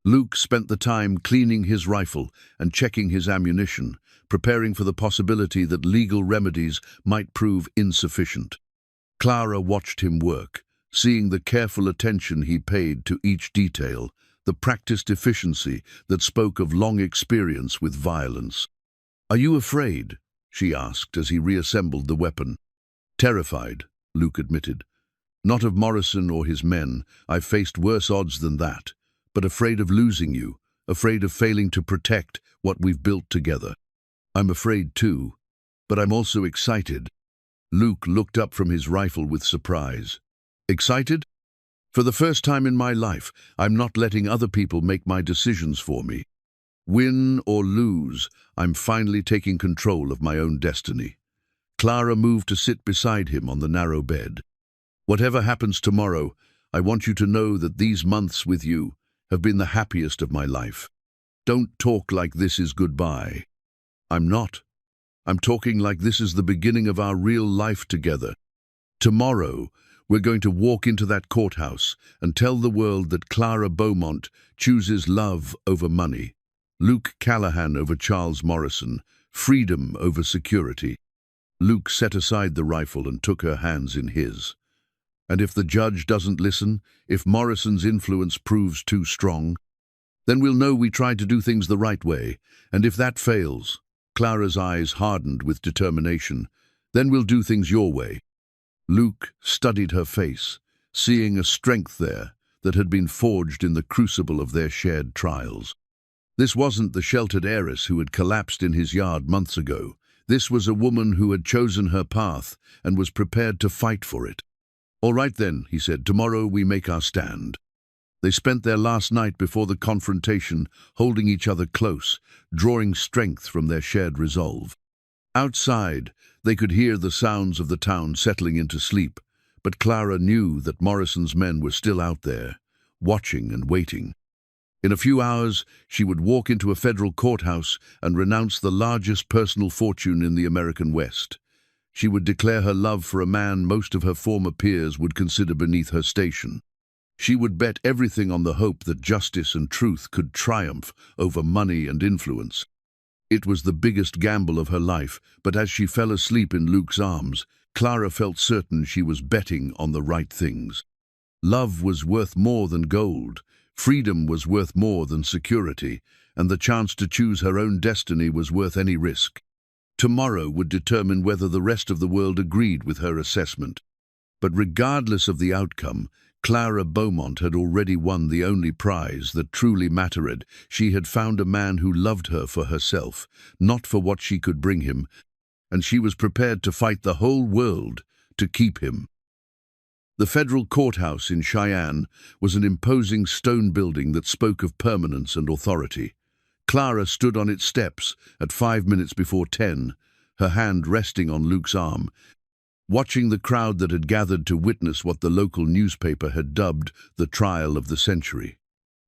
Luke spent the time cleaning his rifle and checking his ammunition, preparing for the possibility that legal remedies might prove insufficient. Clara watched him work, seeing the careful attention he paid to each detail, the practiced efficiency that spoke of long experience with violence. "Are you afraid?" she asked as he reassembled the weapon. "Terrified," Luke admitted. "Not of Morrison or his men. I've faced worse odds than that. But afraid of losing you, afraid of failing to protect what we've built together." "I'm afraid too, but I'm also excited." Luke looked up from his rifle with surprise. "Excited? For the first time in my life, I'm not letting other people make my decisions for me. Win or lose, I'm finally taking control of my own destiny." Clara moved to sit beside him on the narrow bed. "Whatever happens tomorrow, I want you to know that these months with you have been the happiest of my life. Don't talk like this is goodbye." "I'm not. I'm talking like this is the beginning of our real life together. Tomorrow, we're going to walk into that courthouse and tell the world that Clara Beaumont chooses love over money, Luke Callahan over Charles Morrison, freedom over security." Luke set aside the rifle and took her hands in his. "And if the judge doesn't listen, if Morrison's influence proves too strong, then we'll know we tried to do things the right way, and if that fails," Clara's eyes hardened with determination, "then we'll do things your way." Luke studied her face, seeing a strength there that had been forged in the crucible of their shared trials. This wasn't the sheltered heiress who had collapsed in his yard months ago. This was a woman who had chosen her path and was prepared to fight for it. "All right then," he said, "tomorrow we make our stand." They spent their last night before the confrontation, holding each other close, drawing strength from their shared resolve. Outside, they could hear the sounds of the town settling into sleep, but Clara knew that Morrison's men were still out there, watching and waiting. In a few hours, she would walk into a federal courthouse and renounce the largest personal fortune in the American West. She would declare her love for a man most of her former peers would consider beneath her station. She would bet everything on the hope that justice and truth could triumph over money and influence. It was the biggest gamble of her life, but as she fell asleep in Luke's arms, Clara felt certain she was betting on the right things. Love was worth more than gold, freedom was worth more than security, and the chance to choose her own destiny was worth any risk. Tomorrow would determine whether the rest of the world agreed with her assessment. But regardless of the outcome, Clara Beaumont had already won the only prize that truly mattered. She had found a man who loved her for herself, not for what she could bring him, and she was prepared to fight the whole world to keep him. The federal courthouse in Cheyenne was an imposing stone building that spoke of permanence and authority. Clara stood on its steps at 5 minutes before 10, her hand resting on Luke's arm, watching the crowd that had gathered to witness what the local newspaper had dubbed the trial of the century.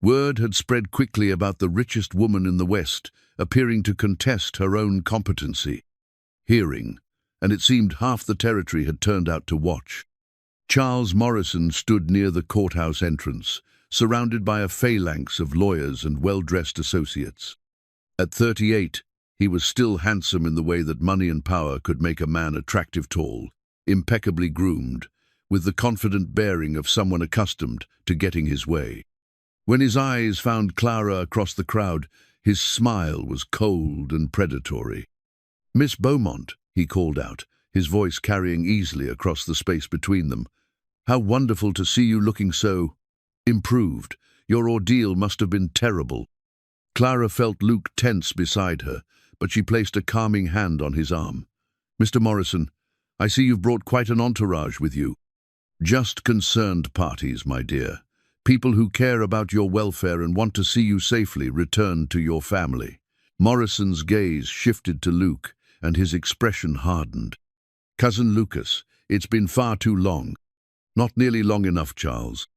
Word had spread quickly about the richest woman in the West, appearing to contest her own competency. Hearing, and it seemed half the territory had turned out to watch. Charles Morrison stood near the courthouse entrance, surrounded by a phalanx of lawyers and well-dressed associates. At 38, he was still handsome in the way that money and power could make a man attractive tall, impeccably groomed, with the confident bearing of someone accustomed to getting his way. When his eyes found Clara across the crowd, his smile was cold and predatory. "Miss Beaumont," he called out, his voice carrying easily across the space between them. "How wonderful to see you looking so improved. Your ordeal must have been terrible." Clara felt Luke tense beside her, but she placed a calming hand on his arm. "Mr. Morrison, I see you've brought quite an entourage with you." "Just concerned parties, my dear. People who care about your welfare and want to see you safely return to your family." Morrison's gaze shifted to Luke, and his expression hardened. "Cousin Lucas, it's been far too long." "Not nearly long enough, Charles."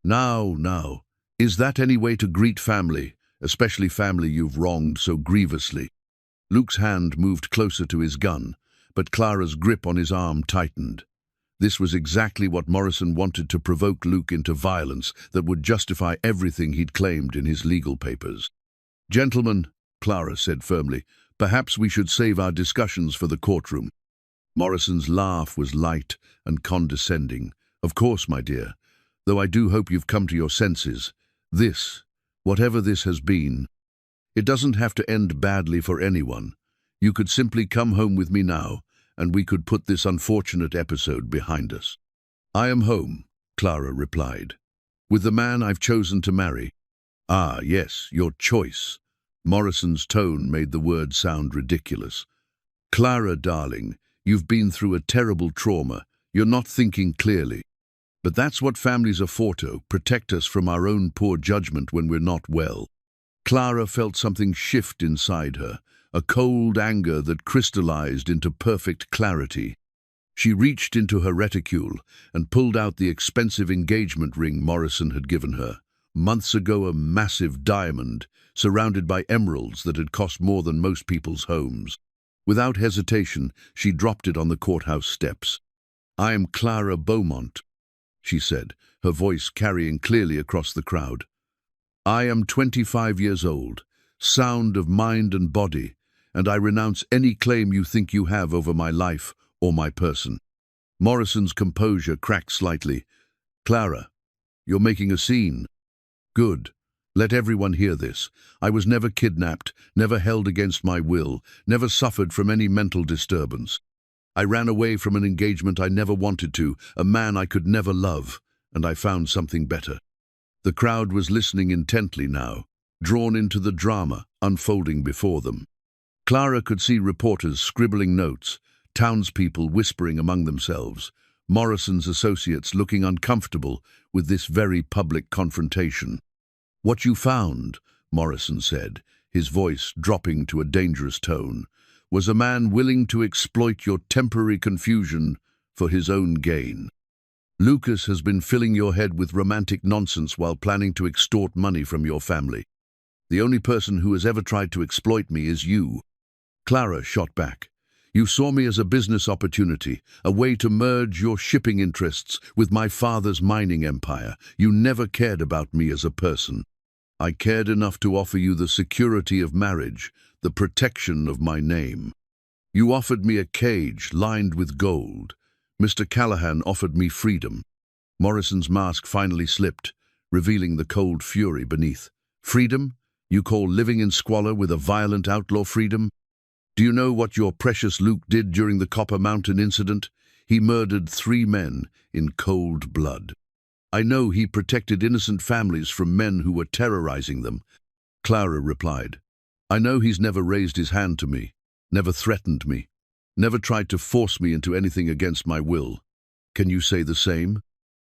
Now, is that any way to greet family, especially family you've wronged so grievously?" Luke's hand moved closer to his gun, but Clara's grip on his arm tightened. This was exactly what Morrison wanted to provoke Luke into violence that would justify everything he'd claimed in his legal papers. "Gentlemen," Clara said firmly, "perhaps we should save our discussions for the courtroom." Morrison's laugh was light and condescending. "Of course, my dear. Though I do hope you've come to your senses. Whatever this has been, it doesn't have to end badly for anyone. You could simply come home with me now, and we could put this unfortunate episode behind us." "I am home," Clara replied, "with the man I've chosen to marry." "Ah, yes, your choice." Morrison's tone made the word sound ridiculous. "Clara, darling, you've been through a terrible trauma. You're not thinking clearly. But that's what families are for, to protect us from our own poor judgment when we're not well." Clara felt something shift inside her, a cold anger that crystallized into perfect clarity. She reached into her reticule and pulled out the expensive engagement ring Morrison had given her. Months ago, a massive diamond, surrounded by emeralds that had cost more than most people's homes. Without hesitation, she dropped it on the courthouse steps. "I am Clara Beaumont," she said, her voice carrying clearly across the crowd. "I am 25 years old, sound of mind and body, and I renounce any claim you think you have over my life or my person." Morrison's composure cracked slightly. "Clara, you're making a scene." "Good. Let everyone hear this. I was never kidnapped, never held against my will, never suffered from any mental disturbance. I ran away from an engagement I never wanted to, a man I could never love, and I found something better." The crowd was listening intently now, drawn into the drama unfolding before them. Clara could see reporters scribbling notes, townspeople whispering among themselves. Morrison's associates looking uncomfortable with this very public confrontation. "What you found," Morrison said, his voice dropping to a dangerous tone, "was a man willing to exploit your temporary confusion for his own gain. Lucas has been filling your head with romantic nonsense while planning to extort money from your family. The only person who has ever tried to exploit me is you." Clara shot back. "You saw me as a business opportunity, a way to merge your shipping interests with my father's mining empire. You never cared about me as a person. I cared enough to offer you the security of marriage, the protection of my name. You offered me a cage lined with gold. Mr. Callahan offered me freedom." Morrison's mask finally slipped, revealing the cold fury beneath. "Freedom? You call living in squalor with a violent outlaw freedom? Do you know what your precious Luke did during the Copper Mountain incident? He murdered 3 men in cold blood. I know he protected innocent families from men who were terrorizing them." Clara replied, "I know he's never raised his hand to me, never threatened me, never tried to force me into anything against my will. Can you say the same?"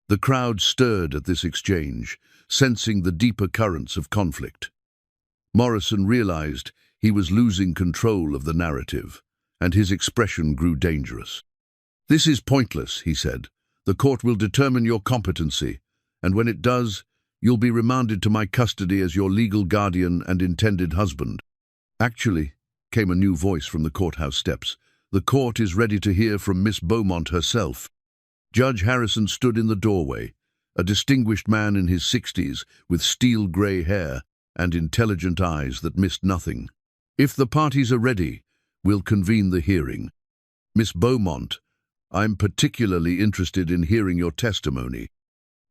The crowd stirred at this exchange, sensing the deeper currents of conflict. Morrison realized he was losing control of the narrative, and his expression grew dangerous. "This is pointless," he said. "The court will determine your competency, and when it does, you'll be remanded to my custody as your legal guardian and intended husband." "Actually," came a new voice from the courthouse steps, "the court is ready to hear from Miss Beaumont herself." Judge Harrison stood in the doorway, a distinguished man in his 60s with steel-gray hair and intelligent eyes that missed nothing. "If the parties are ready, we'll convene the hearing. Miss Beaumont, I'm particularly interested in hearing your testimony."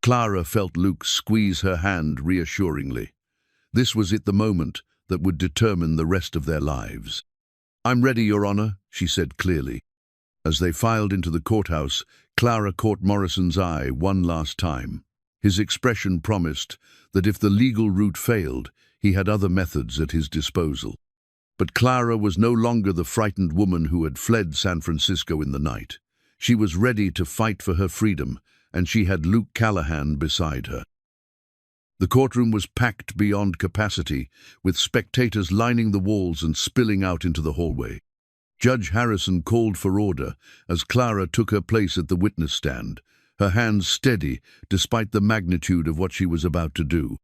Clara felt Luke squeeze her hand reassuringly. This was the moment that would determine the rest of their lives. "I'm ready, Your Honor," she said clearly. As they filed into the courthouse, Clara caught Morrison's eye one last time. His expression promised that if the legal route failed, he had other methods at his disposal. But Clara was no longer the frightened woman who had fled San Francisco in the night. She was ready to fight for her freedom, and she had Luke Callahan beside her. The courtroom was packed beyond capacity, with spectators lining the walls and spilling out into the hallway. Judge Harrison called for order as Clara took her place at the witness stand, her hands steady despite the magnitude of what she was about to do.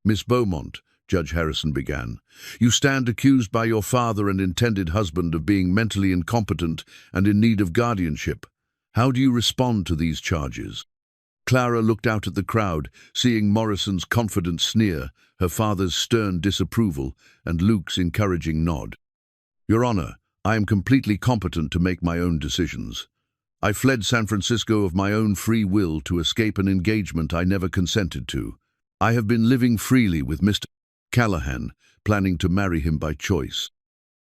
"Miss Beaumont," Judge Harrison began, "you stand accused by your father and intended husband of being mentally incompetent and in need of guardianship. How do you respond to these charges?" Clara looked out at the crowd, seeing Morrison's confident sneer, her father's stern disapproval, and Luke's encouraging nod. "Your Honor, I am completely competent to make my own decisions. I fled San Francisco of my own free will to escape an engagement I never consented to. I have been living freely with Mr. Callahan, planning to marry him by choice.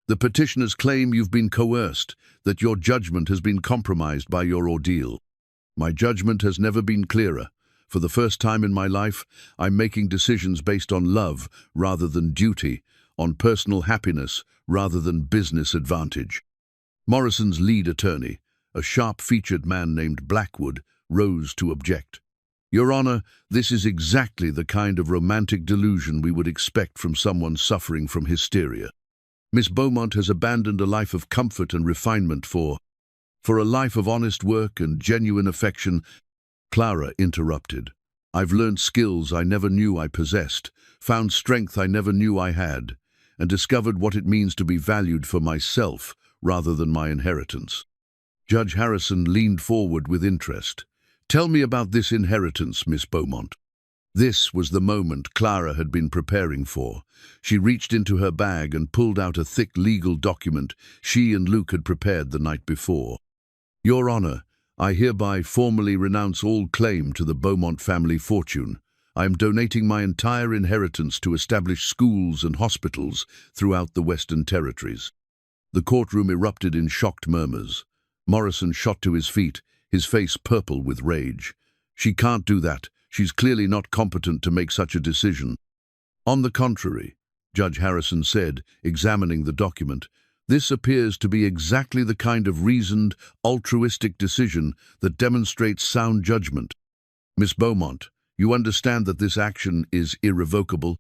The petitioners claim you've been coerced, that your judgment has been compromised by your ordeal. My judgment has never been clearer. For the first time in my life, I'm making decisions based on love rather than duty, on personal happiness rather than business advantage." Morrison's lead attorney, a sharp-featured man named Blackwood, rose to object. "Your Honor, this is exactly the kind of romantic delusion we would expect from someone suffering from hysteria. Miss Beaumont has abandoned a life of comfort and refinement for a life of honest work and genuine affection." Clara interrupted. "I've learned skills I never knew I possessed, found strength I never knew I had, and discovered what it means to be valued for myself rather than my inheritance." Judge Harrison leaned forward with interest. "Tell me about this inheritance, Miss Beaumont." This was the moment Clara had been preparing for. She reached into her bag and pulled out a thick legal document she and Luke had prepared the night before. "Your Honor, I hereby formally renounce all claim to the Beaumont family fortune. I am donating my entire inheritance to establish schools and hospitals throughout the Western Territories." The courtroom erupted in shocked murmurs. Morrison shot to his feet, his face purple with rage. "She can't do that. She's clearly not competent to make such a decision." "On the contrary," Judge Harrison said, examining the document, This appears to be exactly the kind of reasoned, altruistic decision that demonstrates sound judgment. Miss Beaumont, you understand that this action is irrevocable?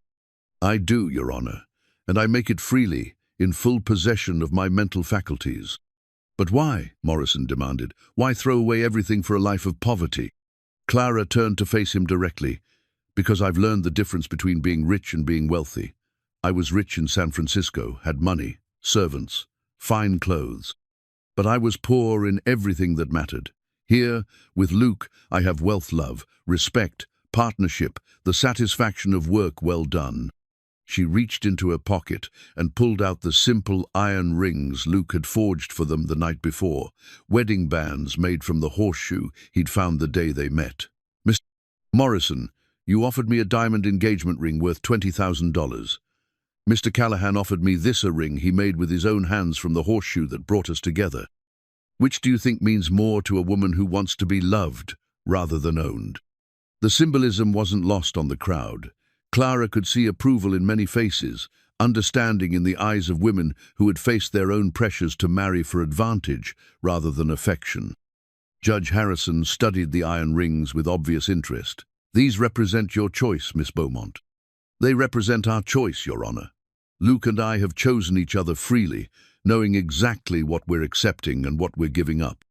I do, Your Honor, and I make it freely, in full possession of my mental faculties. But why? Morrison demanded. Why throw away everything for a life of poverty? Clara turned to face him directly. Because I've learned the difference between being rich and being wealthy. I was rich in San Francisco, had money, servants, fine clothes. But I was poor in everything that mattered. Here, with Luke, I have wealth, love, respect, partnership, the satisfaction of work well done. She reached into her pocket and pulled out the simple iron rings Luke had forged for them the night before, wedding bands made from the horseshoe he'd found the day they met. Mr. Morrison, you offered me a diamond engagement ring worth $20,000. Mr. Callahan offered me a ring he made with his own hands from the horseshoe that brought us together. Which do you think means more to a woman who wants to be loved rather than owned? The symbolism wasn't lost on the crowd. Clara could see approval in many faces, understanding in the eyes of women who had faced their own pressures to marry for advantage rather than affection. Judge Harrison studied the iron rings with obvious interest. These represent your choice, Miss Beaumont. They represent our choice, Your Honor. Luke and I have chosen each other freely, knowing exactly what we're accepting and what we're giving up.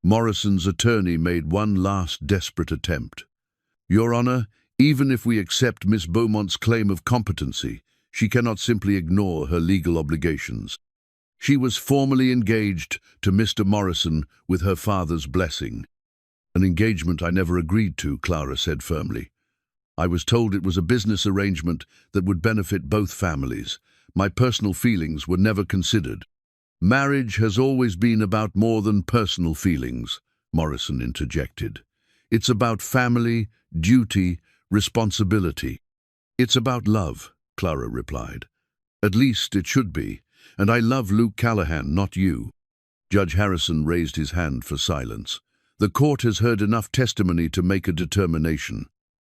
Morrison's attorney made one last desperate attempt. Your Honor, even if we accept Miss Beaumont's claim of competency, she cannot simply ignore her legal obligations. She was formally engaged to Mr. Morrison with her father's blessing. An engagement I never agreed to, Clara said firmly. I was told it was a business arrangement that would benefit both families. My personal feelings were never considered. Marriage has always been about more than personal feelings, Morrison interjected. It's about family, duty, responsibility. It's about love, Clara replied. At least it should be, and I love Luke Callahan, not you. Judge Harrison raised his hand for silence. The court has heard enough testimony to make a determination.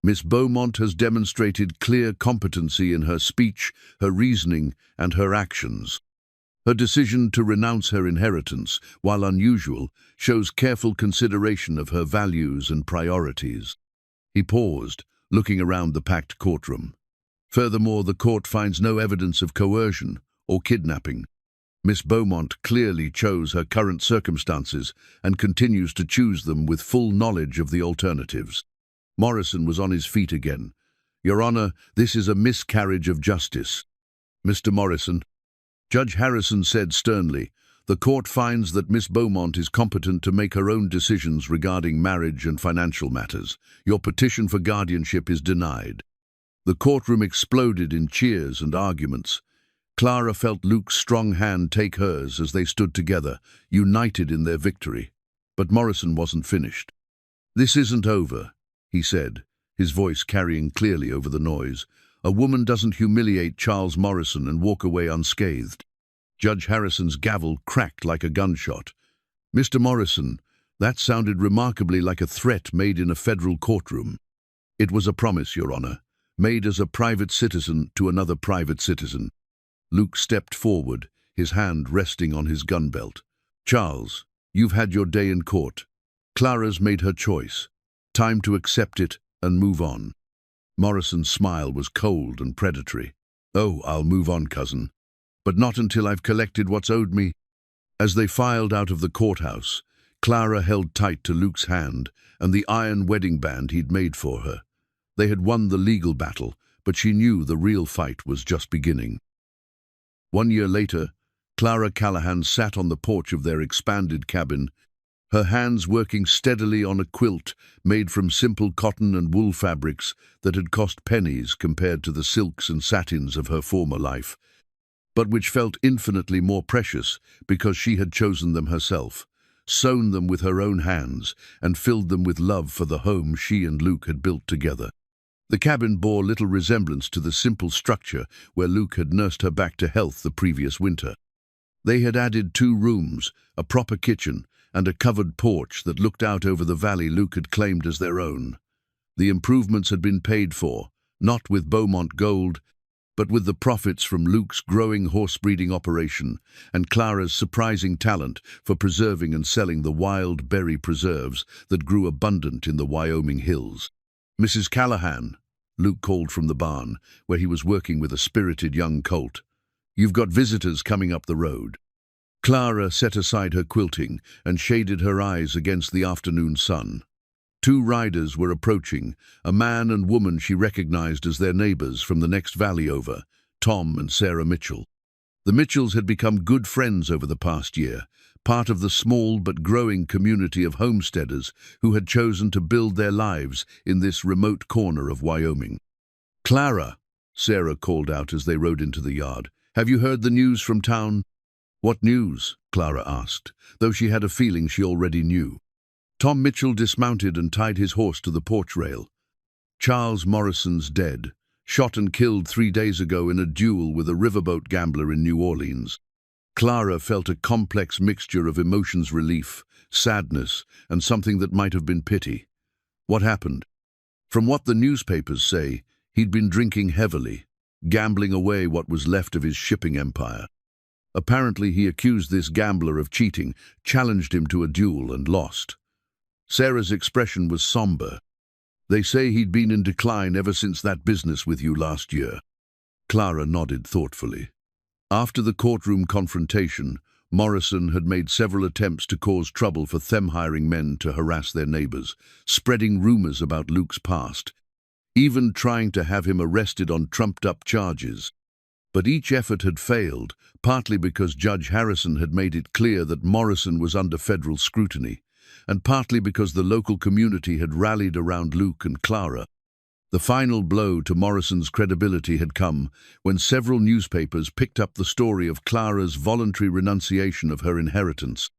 Miss Beaumont has demonstrated clear competency in her speech, her reasoning, and her actions. Her decision to renounce her inheritance, while unusual, shows careful consideration of her values and priorities. He paused, looking around the packed courtroom. Furthermore, the court finds no evidence of coercion or kidnapping. Miss Beaumont clearly chose her current circumstances and continues to choose them with full knowledge of the alternatives. Morrison was on his feet again. Your Honor, this is a miscarriage of justice. Mr. Morrison, Judge Harrison said sternly, the court finds that Miss Beaumont is competent to make her own decisions regarding marriage and financial matters. Your petition for guardianship is denied. The courtroom exploded in cheers and arguments. Clara felt Luke's strong hand take hers as they stood together, united in their victory. But Morrison wasn't finished. This isn't over, he said, his voice carrying clearly over the noise. A woman doesn't humiliate Charles Morrison and walk away unscathed. Judge Harrison's gavel cracked like a gunshot. Mr. Morrison, that sounded remarkably like a threat made in a federal courtroom. It was a promise, Your Honor, made as a private citizen to another private citizen. Luke stepped forward, his hand resting on his gun belt. Charles, you've had your day in court. Clara's made her choice. Time to accept it and move on. Morrison's smile was cold and predatory. Oh, I'll move on, cousin. But not until I've collected what's owed me. As they filed out of the courthouse, Clara held tight to Luke's hand and the iron wedding band he'd made for her. They had won the legal battle, but she knew the real fight was just beginning. 1 year later, Clara Callahan sat on the porch of their expanded cabin, her hands working steadily on a quilt made from simple cotton and wool fabrics that had cost pennies compared to the silks and satins of her former life, but which felt infinitely more precious because she had chosen them herself, sewn them with her own hands, and filled them with love for the home she and Luke had built together. The cabin bore little resemblance to the simple structure where Luke had nursed her back to health the previous winter. They had added 2 rooms, a proper kitchen, and a covered porch that looked out over the valley Luke had claimed as their own. The improvements had been paid for, not with Beaumont gold, But with the profits from Luke's growing horse-breeding operation and Clara's surprising talent for preserving and selling the wild berry preserves that grew abundant in the Wyoming hills. "Mrs. Callahan," Luke called from the barn, where he was working with a spirited young colt, "you've got visitors coming up the road." Clara set aside her quilting and shaded her eyes against the afternoon sun. Two riders were approaching, a man and woman she recognized as their neighbors from the next valley over, Tom and Sarah Mitchell. The Mitchells had become good friends over the past year, part of the small but growing community of homesteaders who had chosen to build their lives in this remote corner of Wyoming. "Clara," Sarah called out as they rode into the yard, "have you heard the news from town?" "What news?" Clara asked, though she had a feeling she already knew. Tom Mitchell dismounted and tied his horse to the porch rail. "Charles Morrison's dead, shot and killed 3 days ago in a duel with a riverboat gambler in New Orleans." Clara felt a complex mixture of emotions: relief, sadness, and something that might have been pity. "What happened?" "From what the newspapers say, he'd been drinking heavily, gambling away what was left of his shipping empire. Apparently he accused this gambler of cheating, challenged him to a duel and lost." Sarah's expression was somber. "They say he'd been in decline ever since that business with you last year." Clara nodded thoughtfully. After the courtroom confrontation, Morrison had made several attempts to cause trouble for them, hiring men to harass their neighbors, spreading rumors about Luke's past, even trying to have him arrested on trumped-up charges. But each effort had failed, partly because Judge Harrison had made it clear that Morrison was under federal scrutiny, and partly because the local community had rallied around Luke and Clara. The final blow to Morrison's credibility had come when several newspapers picked up the story of Clara's voluntary renunciation of her inheritance.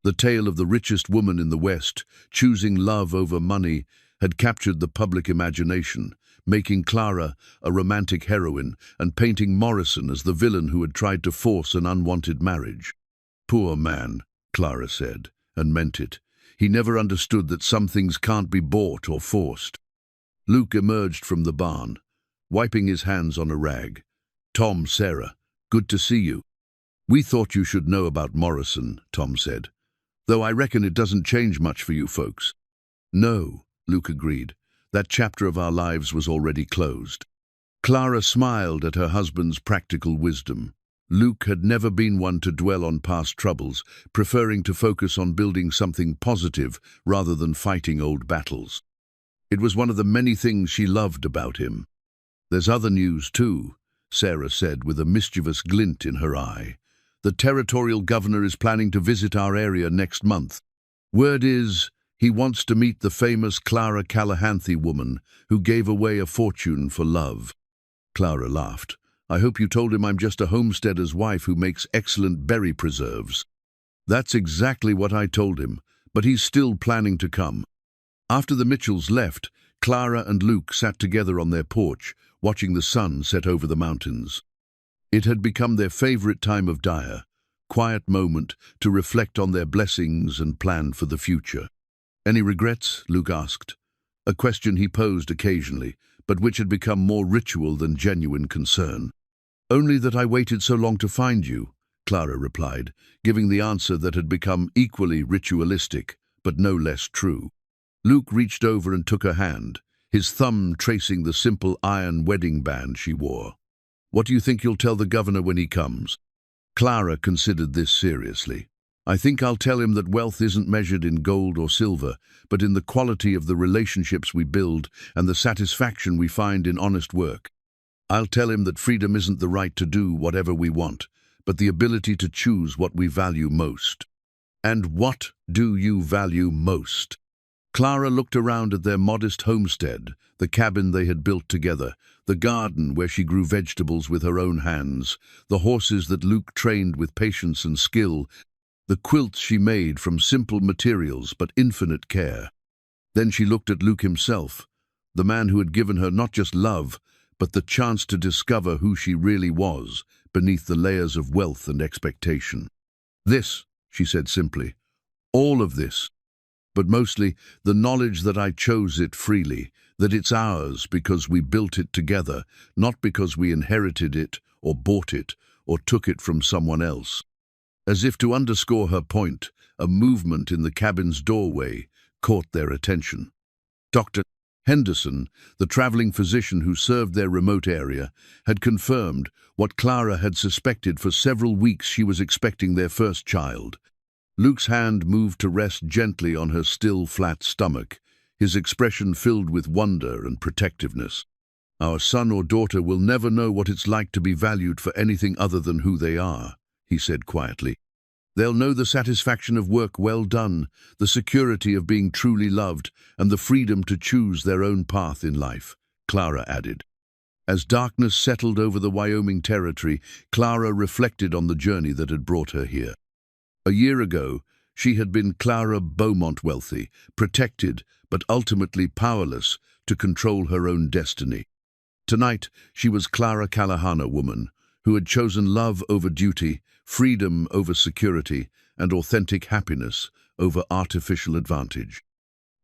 The tale of the richest woman in the West, choosing love over money, had captured the public imagination, making Clara a romantic heroine and painting Morrison as the villain who had tried to force an unwanted marriage. "Poor man," Clara said, and meant it. "He never understood that some things can't be bought or forced." Luke emerged from the barn, wiping his hands on a rag. "Tom, Sarah, good to see you." "We thought you should know about Morrison," Tom said, "though I reckon it doesn't change much for you folks." "No," Luke agreed. "That chapter of our lives was already closed." Clara smiled at her husband's practical wisdom. Luke had never been one to dwell on past troubles, preferring to focus on building something positive rather than fighting old battles. It was one of the many things she loved about him. "There's other news too," Sarah said with a mischievous glint in her eye. "The territorial governor is planning to visit our area next month. Word is, he wants to meet the famous Clara Callahan woman who gave away a fortune for love." Clara laughed. "I hope you told him I'm just a homesteader's wife who makes excellent berry preserves." "That's exactly what I told him, but he's still planning to come." After the Mitchells left, Clara and Luke sat together on their porch, watching the sun set over the mountains. It had become their favorite time of dire, quiet moment to reflect on their blessings and plan for the future. "Any regrets?" Luke asked, a question he posed occasionally, but which had become more ritual than genuine concern. "Only that I waited so long to find you," Clara replied, giving the answer that had become equally ritualistic, but no less true. Luke reached over and took her hand, his thumb tracing the simple iron wedding band she wore. "What do you think you'll tell the governor when he comes?" Clara considered this seriously. "I think I'll tell him that wealth isn't measured in gold or silver, but in the quality of the relationships we build and the satisfaction we find in honest work. I'll tell him that freedom isn't the right to do whatever we want, but the ability to choose what we value most." "And what do you value most?" Clara looked around at their modest homestead, the cabin they had built together, the garden where she grew vegetables with her own hands, the horses that Luke trained with patience and skill, the quilts she made from simple materials but infinite care. Then she looked at Luke himself, the man who had given her not just love, but the chance to discover who she really was beneath the layers of wealth and expectation. "This," she said simply, "all of this. But mostly the knowledge that I chose it freely, that it's ours because we built it together, not because we inherited it or bought it or took it from someone else. As if to underscore her point, a movement in the cabin's doorway caught their attention. Dr. Henderson, the traveling physician who served their remote area, had confirmed what Clara had suspected for several weeks. She was expecting their first child. Luke's hand moved to rest gently on her still, flat stomach, his expression filled with wonder and protectiveness. "Our son or daughter will never know what it's like to be valued for anything other than who they are," he said quietly. "They'll know the satisfaction of work well done, the security of being truly loved, and the freedom to choose their own path in life," Clara added. As darkness settled over the Wyoming territory, Clara reflected on the journey that had brought her here. A year ago, she had been Clara Beaumont, wealthy, protected, but ultimately powerless to control her own destiny. Tonight, she was Clara Callahan, a woman who had chosen love over duty, freedom over security, and authentic happiness over artificial advantage.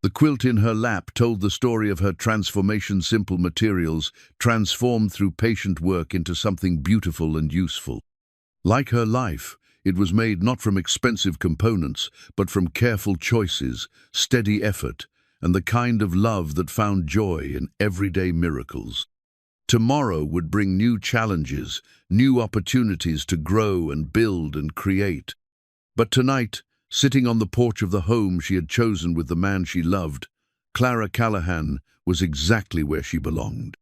The quilt in her lap told the story of her transformation, simple materials transformed through patient work into something beautiful and useful. Like her life, it was made not from expensive components, but from careful choices, steady effort, and the kind of love that found joy in everyday miracles. Tomorrow would bring new challenges, new opportunities to grow and build and create. But tonight, sitting on the porch of the home she had chosen with the man she loved, Clara Callahan was exactly where she belonged.